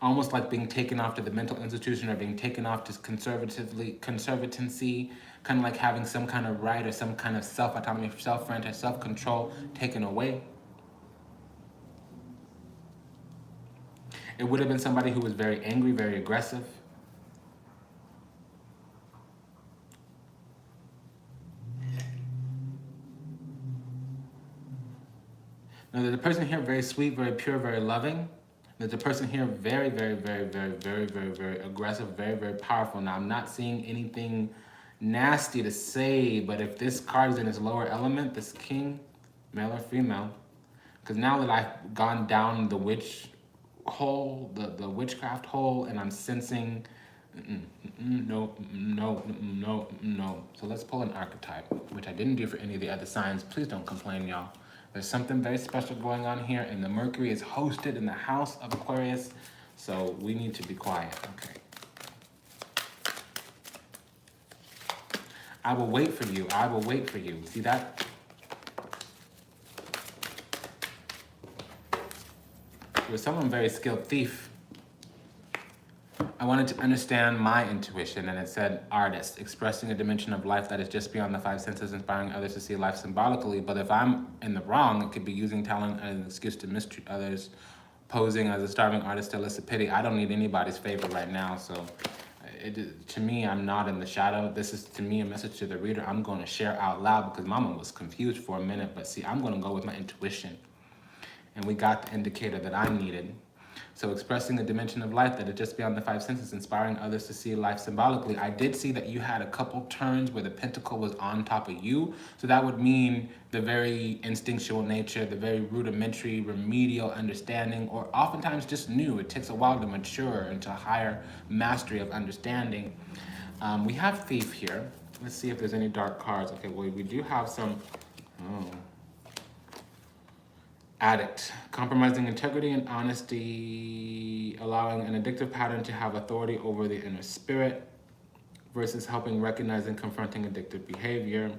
Almost like being taken off to the mental institution or being taken off to conservatancy, kind of like having some kind of right or some kind of self-autonomy, self-rent, or self-control taken away. It would have been somebody who was very angry, very aggressive. Now, there's a person here very sweet, very pure, very loving. There's a person here very, very, very, very, very, very, very aggressive, very, very powerful. Now, I'm not seeing anything nasty to say, but if this card is in its lower element, this king, male or female, because now that I've gone down the witch hole, the witchcraft hole, and I'm sensing no. So let's pull an archetype, which I didn't do for any of the other signs. Please don't complain, y'all. There's something very special going on here, and the Mercury is hosted in the house of Aquarius, so we need to be quiet. Okay. I will wait for you. I will wait for you. See that? You're someone very skilled thief. I wanted to understand my intuition, and it said artist, expressing a dimension of life that is just beyond the five senses, inspiring others to see life symbolically. But if I'm in the wrong, it could be using talent as an excuse to mistreat others, posing as a starving artist to elicit pity. I don't need anybody's favor right now, so to me, I'm not in the shadow. This is, to me, a message to the reader. I'm going to share out loud because Mama was confused for a minute, but see, I'm going to go with my intuition. And we got the indicator that I needed. So expressing a dimension of life that is just beyond the five senses, inspiring others to see life symbolically. I did see that you had a couple turns where the pentacle was on top of you. So that would mean the very instinctual nature, the very rudimentary, remedial understanding, or oftentimes just new. It takes a while to mature into a higher mastery of understanding. We have Thief here. Let's see if there's any dark cards. Okay, well, we do have some... Addict, compromising integrity and honesty, allowing an addictive pattern to have authority over the inner spirit versus helping recognize and confronting addictive behavior.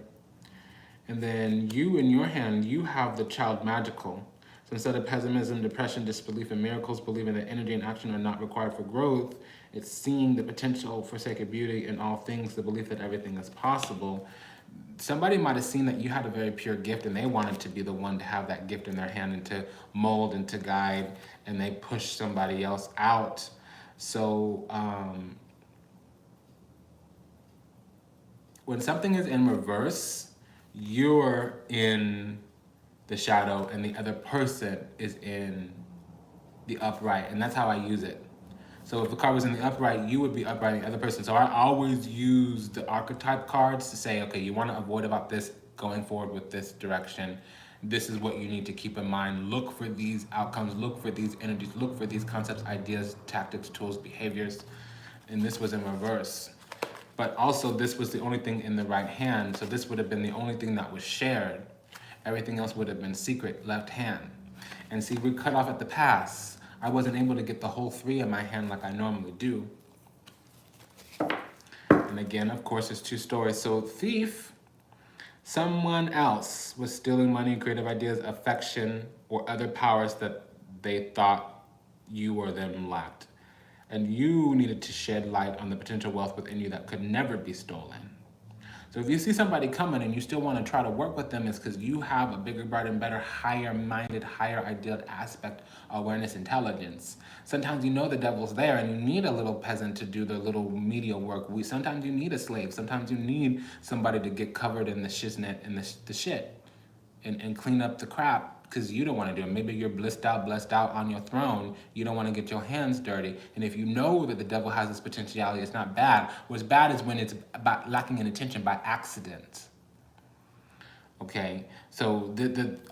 And then you, in your hand, you have the child magical. So instead of pessimism, depression, disbelief in miracles, believing that energy and action are not required for growth, it's seeing the potential for sacred beauty in all things, the belief that everything is possible. Somebody might have seen that you had a very pure gift and they wanted to be the one to have that gift in their hand and to mold and to guide, and they push somebody else out. So when something is in reverse, you're in the shadow and the other person is in the upright, and that's how I use it. So if the card was in the upright, you would be upright in the other person. So I always use the archetype cards to say, okay, you want to avoid about this going forward with this direction. This is what you need to keep in mind. Look for these outcomes, look for these energies, look for these concepts, ideas, tactics, tools, behaviors. And this was in reverse. But also this was the only thing in the right hand. So this would have been the only thing that was shared. Everything else would have been secret, left hand. And see, we cut off at the pass. I wasn't able to get the whole three in my hand like I normally do. And again, of course, there's two stories. So thief, someone else was stealing money, creative ideas, affection, or other powers that they thought you or them lacked. And you needed to shed light on the potential wealth within you that could never be stolen. So if you see somebody coming and you still want to try to work with them, it's because you have a bigger, brighter, and better, higher-minded, higher-ideal aspect, awareness, intelligence. Sometimes you know the devil's there and you need a little peasant to do the little menial work. Sometimes you need a slave. Sometimes you need somebody to get covered in the shiznit and the shit and clean up the crap because you don't want to do it. Maybe you're blessed out on your throne. You don't want to get your hands dirty. And if you know that the devil has this potentiality, it's not bad. What's bad is when it's about lacking in attention by accident. Okay, so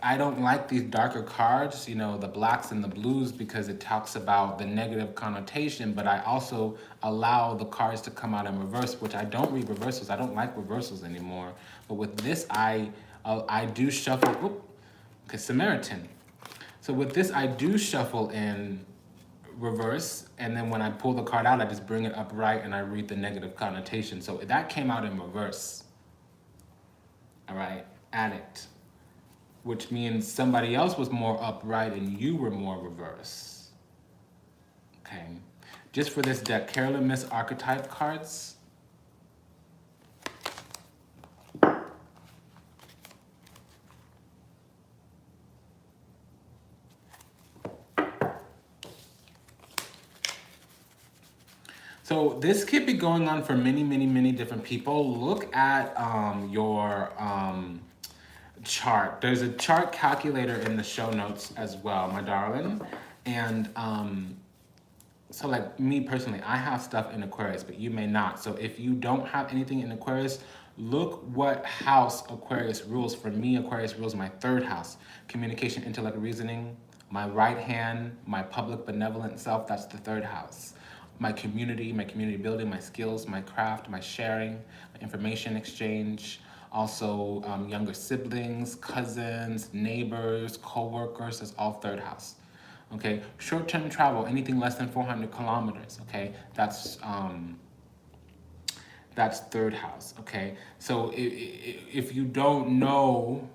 I don't like these darker cards, you know, the blacks and the blues, because it talks about the negative connotation, but I also allow the cards to come out in reverse, which I don't read reversals. I don't like reversals anymore. But with this, I do shuffle. Okay, Samaritan. So with this, I do shuffle in reverse, and then when I pull the card out, I just bring it upright and I read the negative connotation. So that came out in reverse. All right, addict, which means somebody else was more upright and you were more reverse. Okay, just for this deck, Carolyn Miss archetype cards. So this could be going on for many, many, many different people. Look at your chart. There's a chart calculator in the show notes as well, my darling. And so like me personally, I have stuff in Aquarius, but you may not. So if you don't have anything in Aquarius, look what house Aquarius rules. For me, Aquarius rules my third house. Communication, intellect, reasoning. My right hand, my public benevolent self, that's the third house. my community building, my skills, my craft, my sharing, my information exchange. Also, younger siblings, cousins, neighbors, co-workers, that's all third house. Okay, short-term travel, anything less than 400 kilometers, okay? That's third house, okay? So if you don't know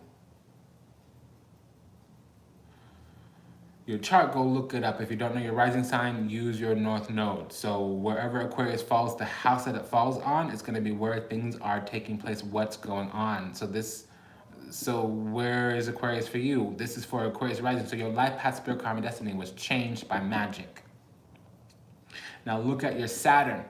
your chart, go look it up. If you don't know your rising sign, use your north node. So wherever Aquarius falls, the house that it falls on is gonna be where things are taking place, what's going on. So where is Aquarius for you? This is for Aquarius rising. So your life path, spirit, karma, destiny was changed by magic. Now look at your Saturn,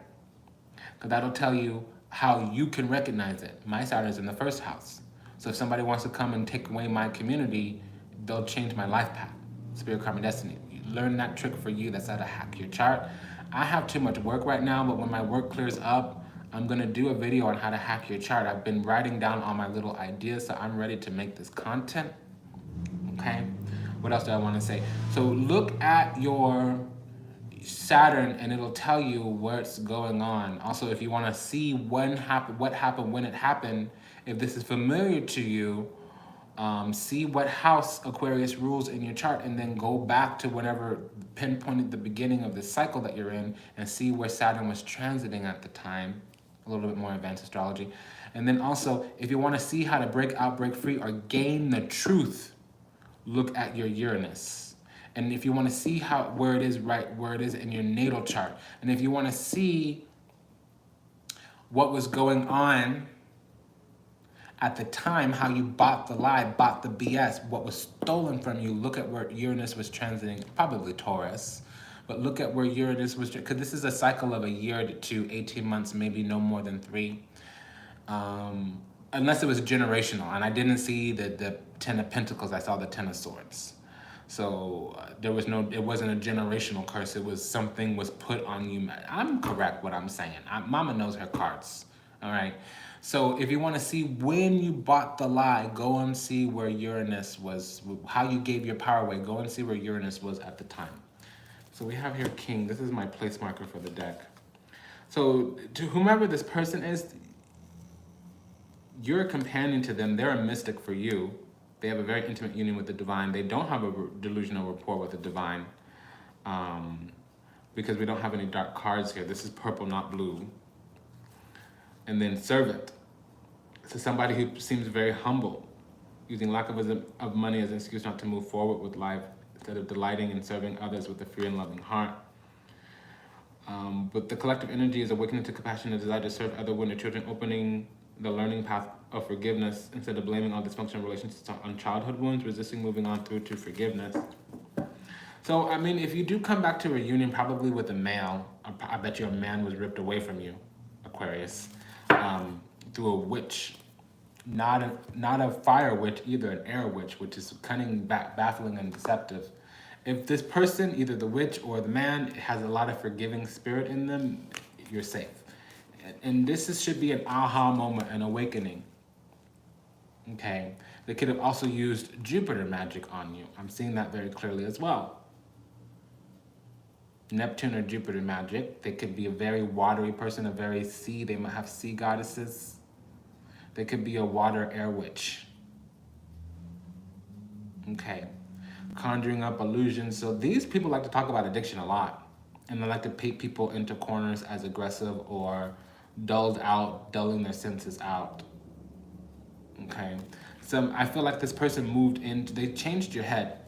because that'll tell you how you can recognize it. My Saturn is in the first house. So if somebody wants to come and take away my community, they'll change my life path, spirit, karma, destiny. You learn that trick for you. That's how to hack your chart. I have too much work right now, but when my work clears up, I'm gonna do a video on how to hack your chart. I've been writing down all my little ideas, so I'm ready to make this content, okay? What else do I wanna say? So look at your Saturn and it'll tell you what's going on. Also, if you wanna see what happened, when it happened, if this is familiar to you, see what house Aquarius rules in your chart and then go back to whenever pinpointed the beginning of the cycle that you're in and see where Saturn was transiting at the time. A little bit more advanced astrology. And then also, if you want to see how to break out, break free, or gain the truth, look at your Uranus. And if you want to see where it is in your natal chart, and if you want to see what was going on at the time, how you bought the lie, bought the BS, what was stolen from you, look at where Uranus was transiting, probably Taurus. But look at where Uranus was, because this is a cycle of a year to 18 months, maybe no more than 3. Unless it was generational. And I didn't see the 10 of Pentacles, I saw the 10 of Swords. So it wasn't a generational curse, it was something was put on you. I'm correct what I'm saying. Mama knows her cards, all right? So if you want to see when you bought the lie, go and see where Uranus was, how you gave your power away, go and see where Uranus was at the time. So we have here King. This is my place marker for the deck. So to whomever this person is, you're a companion to them. They're a mystic for you. They have a very intimate union with the divine. They don't have a delusional rapport with the divine because we don't have any dark cards here. This is purple, not blue. And then servant. So somebody who seems very humble, using lack of money as an excuse not to move forward with life, instead of delighting and serving others with a free and loving heart. But the collective energy is awakening to compassion and desire to serve other wounded children, opening the learning path of forgiveness instead of blaming all dysfunctional relationships on childhood wounds, resisting moving on through to forgiveness. So, I mean, if you do come back to a reunion, probably with a male, I bet you a man was ripped away from you, Aquarius, through a witch. Not a fire witch either, an air witch, which is cunning, baffling, and deceptive. If this person, either the witch or the man, has a lot of forgiving spirit in them, you're safe. And this should be an aha moment, an awakening. Okay. They could have also used Jupiter magic on you. I'm seeing that very clearly as well. Neptune or Jupiter magic. They could be a very watery person, a very sea. They might have sea goddesses. They could be a water air witch. Okay. Conjuring up illusions. So these people like to talk about addiction a lot. And they like to paint people into corners as aggressive or dulled out, dulling their senses out. Okay. So I feel like this person moved into, they changed your head.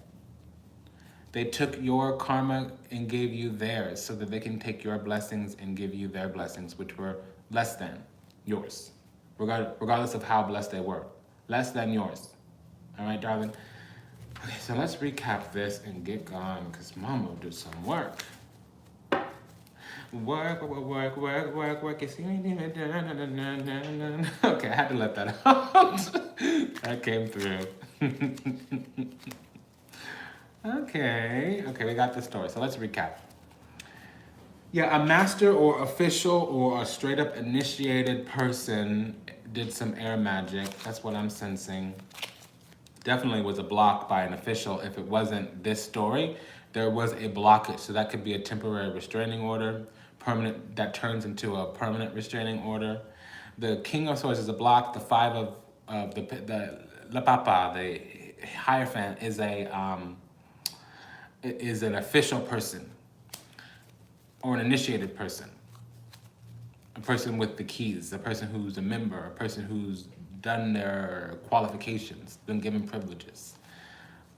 They took your karma and gave you theirs so that they can take your blessings and give you their blessings, which were less than yours. Regardless of how blessed they were. Less than yours. All right, darling? Okay, so let's recap this and get going, because Mama will do some work. Work. You see me? Okay, I had to let that out. That came through. Okay, we got the story. So let's recap. Yeah, a master or official or a straight up initiated person did some air magic. That's what I'm sensing. Definitely was a block by an official. If it wasn't this story, there was a blockage. So that could be a temporary restraining order. permanent, that turns into a permanent restraining order. The King of Swords is a block. The Five of the La Papa, the Hierophant, is an official person or an initiated person, a person with the keys, a person who's a member, a person who's done their qualifications, been given privileges.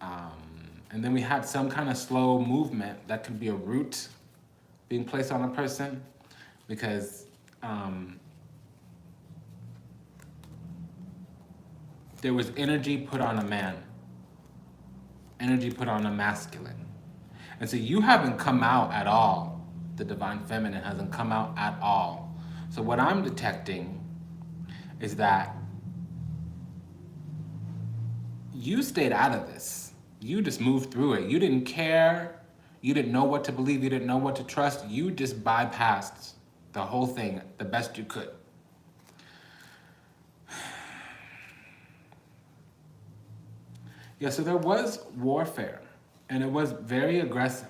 And then we had some kind of slow movement that could be a root being placed on a person, because there was energy put on a man, energy put on a masculine. And so you haven't come out at all. The divine feminine hasn't come out at all. So what I'm detecting is that you stayed out of this. You just moved through it. You didn't care. You didn't know what to believe. You didn't know what to trust. You just bypassed the whole thing the best you could. Yeah, so there was warfare, and it was very aggressive.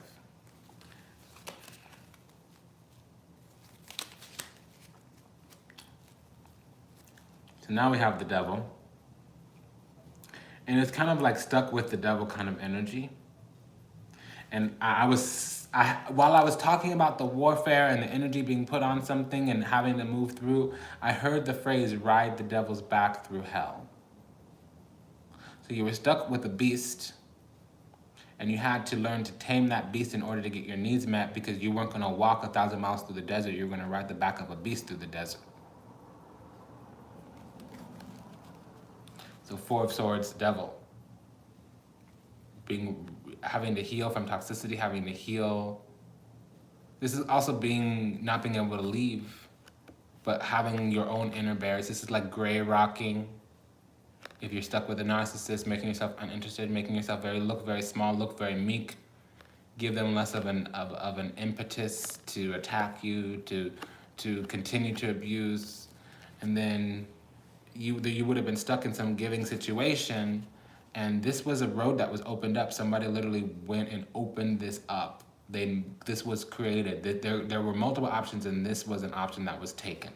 So now we have the devil. And it's kind of like stuck with the devil kind of energy. And while I was talking about the warfare and the energy being put on something and having to move through, I heard the phrase, ride the devil's back through hell. So you were stuck with a beast, and you had to learn to tame that beast in order to get your needs met, because you weren't going to walk 1,000 miles through the desert. You were going to ride the back of a beast through the desert. So Four of Swords, devil. Having to heal from toxicity, having to heal. This is also not being able to leave, but having your own inner barriers. This is like gray rocking. If you're stuck with a narcissist, making yourself uninterested, making yourself look very small, look very meek, give them less of an impetus to attack you, to continue to abuse, and then you would have been stuck in some giving situation, and this was a road that was opened up. Somebody literally went and opened this up. This was created. There were multiple options, and this was an option that was taken.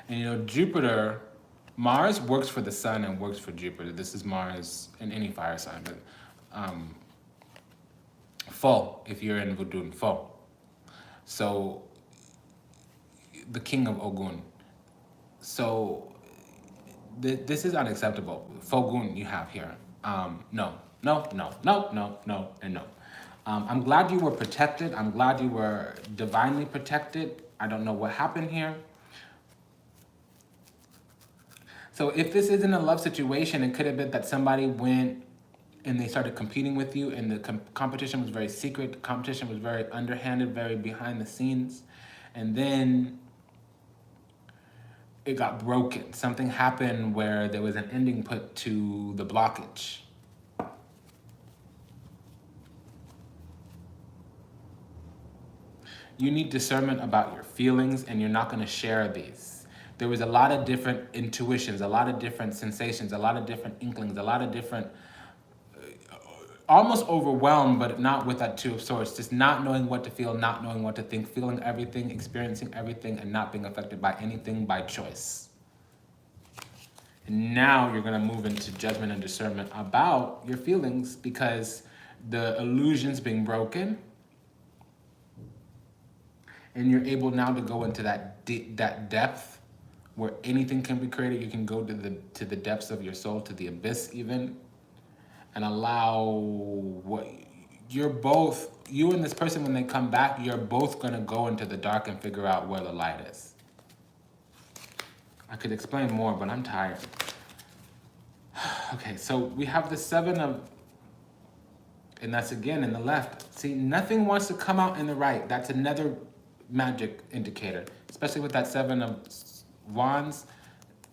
And Jupiter, Mars works for the sun and works for Jupiter. This is Mars in any fire sign, but full if you're in Vodoun, full. So the king of Ogun. So this is unacceptable. Fogun you have here. No, and no. I'm glad you were protected. I'm glad you were divinely protected. I don't know what happened here. So if this isn't a love situation, it could have been that somebody went and they started competing with you, and the competition was very secret. The competition was very underhanded, very behind the scenes. And then it got broken. Something happened where there was an ending put to the blockage. You need discernment about your feelings, and you're not going to share these. There was a lot of different intuitions, a lot of different sensations, a lot of different inklings, a lot of different, almost overwhelmed, but not with that Two of Swords, just not knowing what to feel, not knowing what to think, feeling everything, experiencing everything, and not being affected by anything by choice. And now you're gonna move into judgment and discernment about your feelings, because the illusion's being broken, and you're able now to go into that depth where anything can be created. You can go to the depths of your soul, to the abyss even, and allow you and this person, when they come back, you're both gonna go into the dark and figure out where the light is. I could explain more, but I'm tired. Okay, so we have the Seven of, and that's again in the left. See, nothing wants to come out in the right. That's another magic indicator, especially with that Seven of Wands.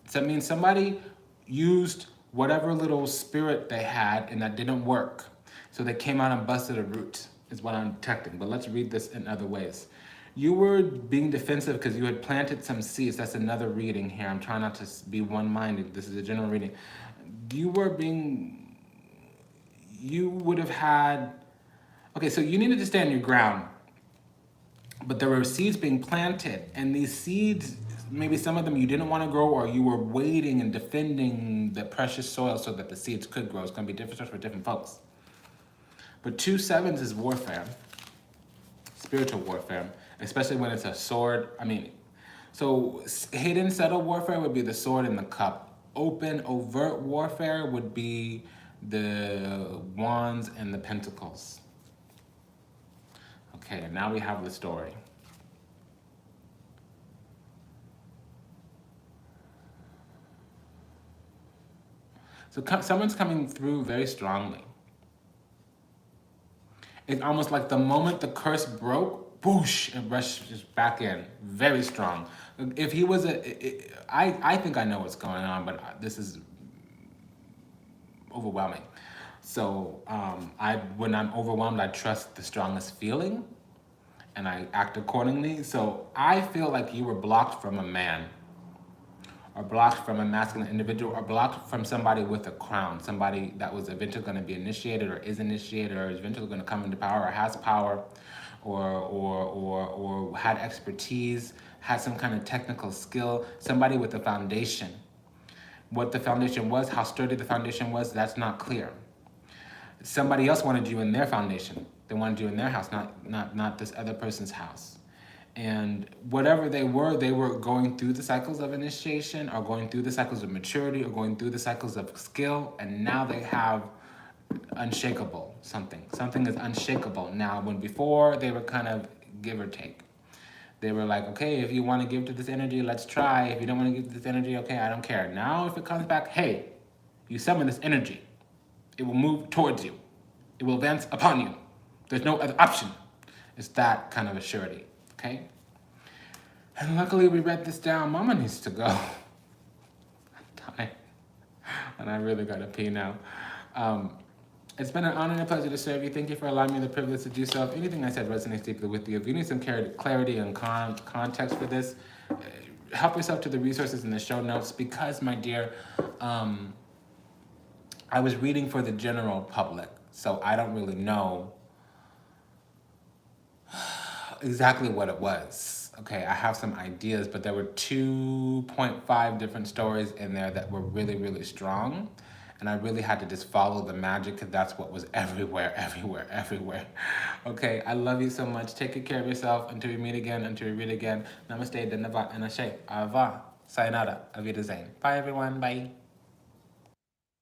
So that means somebody used whatever little spirit they had, and that didn't work. So they came out and busted a root, is what I'm detecting. But let's read this in other ways. You were being defensive because you had planted some seeds. That's another reading here. I'm trying not to be one-minded. This is a general reading. You would have had, okay, so you needed to stand your ground. But there were seeds being planted, and these seeds, maybe some of them you didn't want to grow, or you were waiting and defending the precious soil so that the seeds could grow. It's going to be different for different folks. But 2 sevens is warfare, spiritual warfare, especially when it's a sword. I mean, so hidden, subtle warfare would be the sword and the cup. Open, overt warfare would be the wands and the pentacles. Okay, now we have the story. So someone's coming through very strongly. It's almost like the moment the curse broke, boosh, it rushes back in, very strong. If he was I think I know what's going on, but this is overwhelming. So when I'm overwhelmed, I trust the strongest feeling, and I act accordingly. So I feel like you were blocked from a man, or blocked from a masculine individual, or blocked from somebody with a crown, somebody that was eventually going to be initiated, or is initiated, or is eventually going to come into power, or has power, or had expertise, had some kind of technical skill, somebody with a foundation. What the foundation was, how sturdy the foundation was, that's not clear. Somebody else wanted you in their foundation. They wanted you in their house, not this other person's house. And whatever they were going through the cycles of initiation, or going through the cycles of maturity, or going through the cycles of skill, and now they have unshakable something. Something is unshakable now, when before they were kind of give or take. They were like, okay, if you want to give to this energy, let's try. If you don't want to give to this energy, okay, I don't care. Now if it comes back, hey, you summon this energy. It will move towards you. It will advance upon you. There's no other option. It's that kind of a surety, okay? And luckily we read this down. Mama needs to go. I'm dying. And I really gotta pee now. It's been an honor and a pleasure to serve you. Thank you for allowing me the privilege to do so. If anything I said resonates deeply with you, if you need some clarity and context for this, help yourself to the resources in the show notes, because, my dear, I was reading for the general public, so I don't really know exactly what it was. Okay, I have some ideas, but there were 2.5 different stories in there that were really, really strong. And I really had to just follow the magic, because that's what was everywhere. Okay, I love you so much. Take good care of yourself until we meet again, until we read again. Namaste, Dhanavad, and Ashe. Ava. Sayonara. Auf Wiedersehen. Bye, everyone. Bye.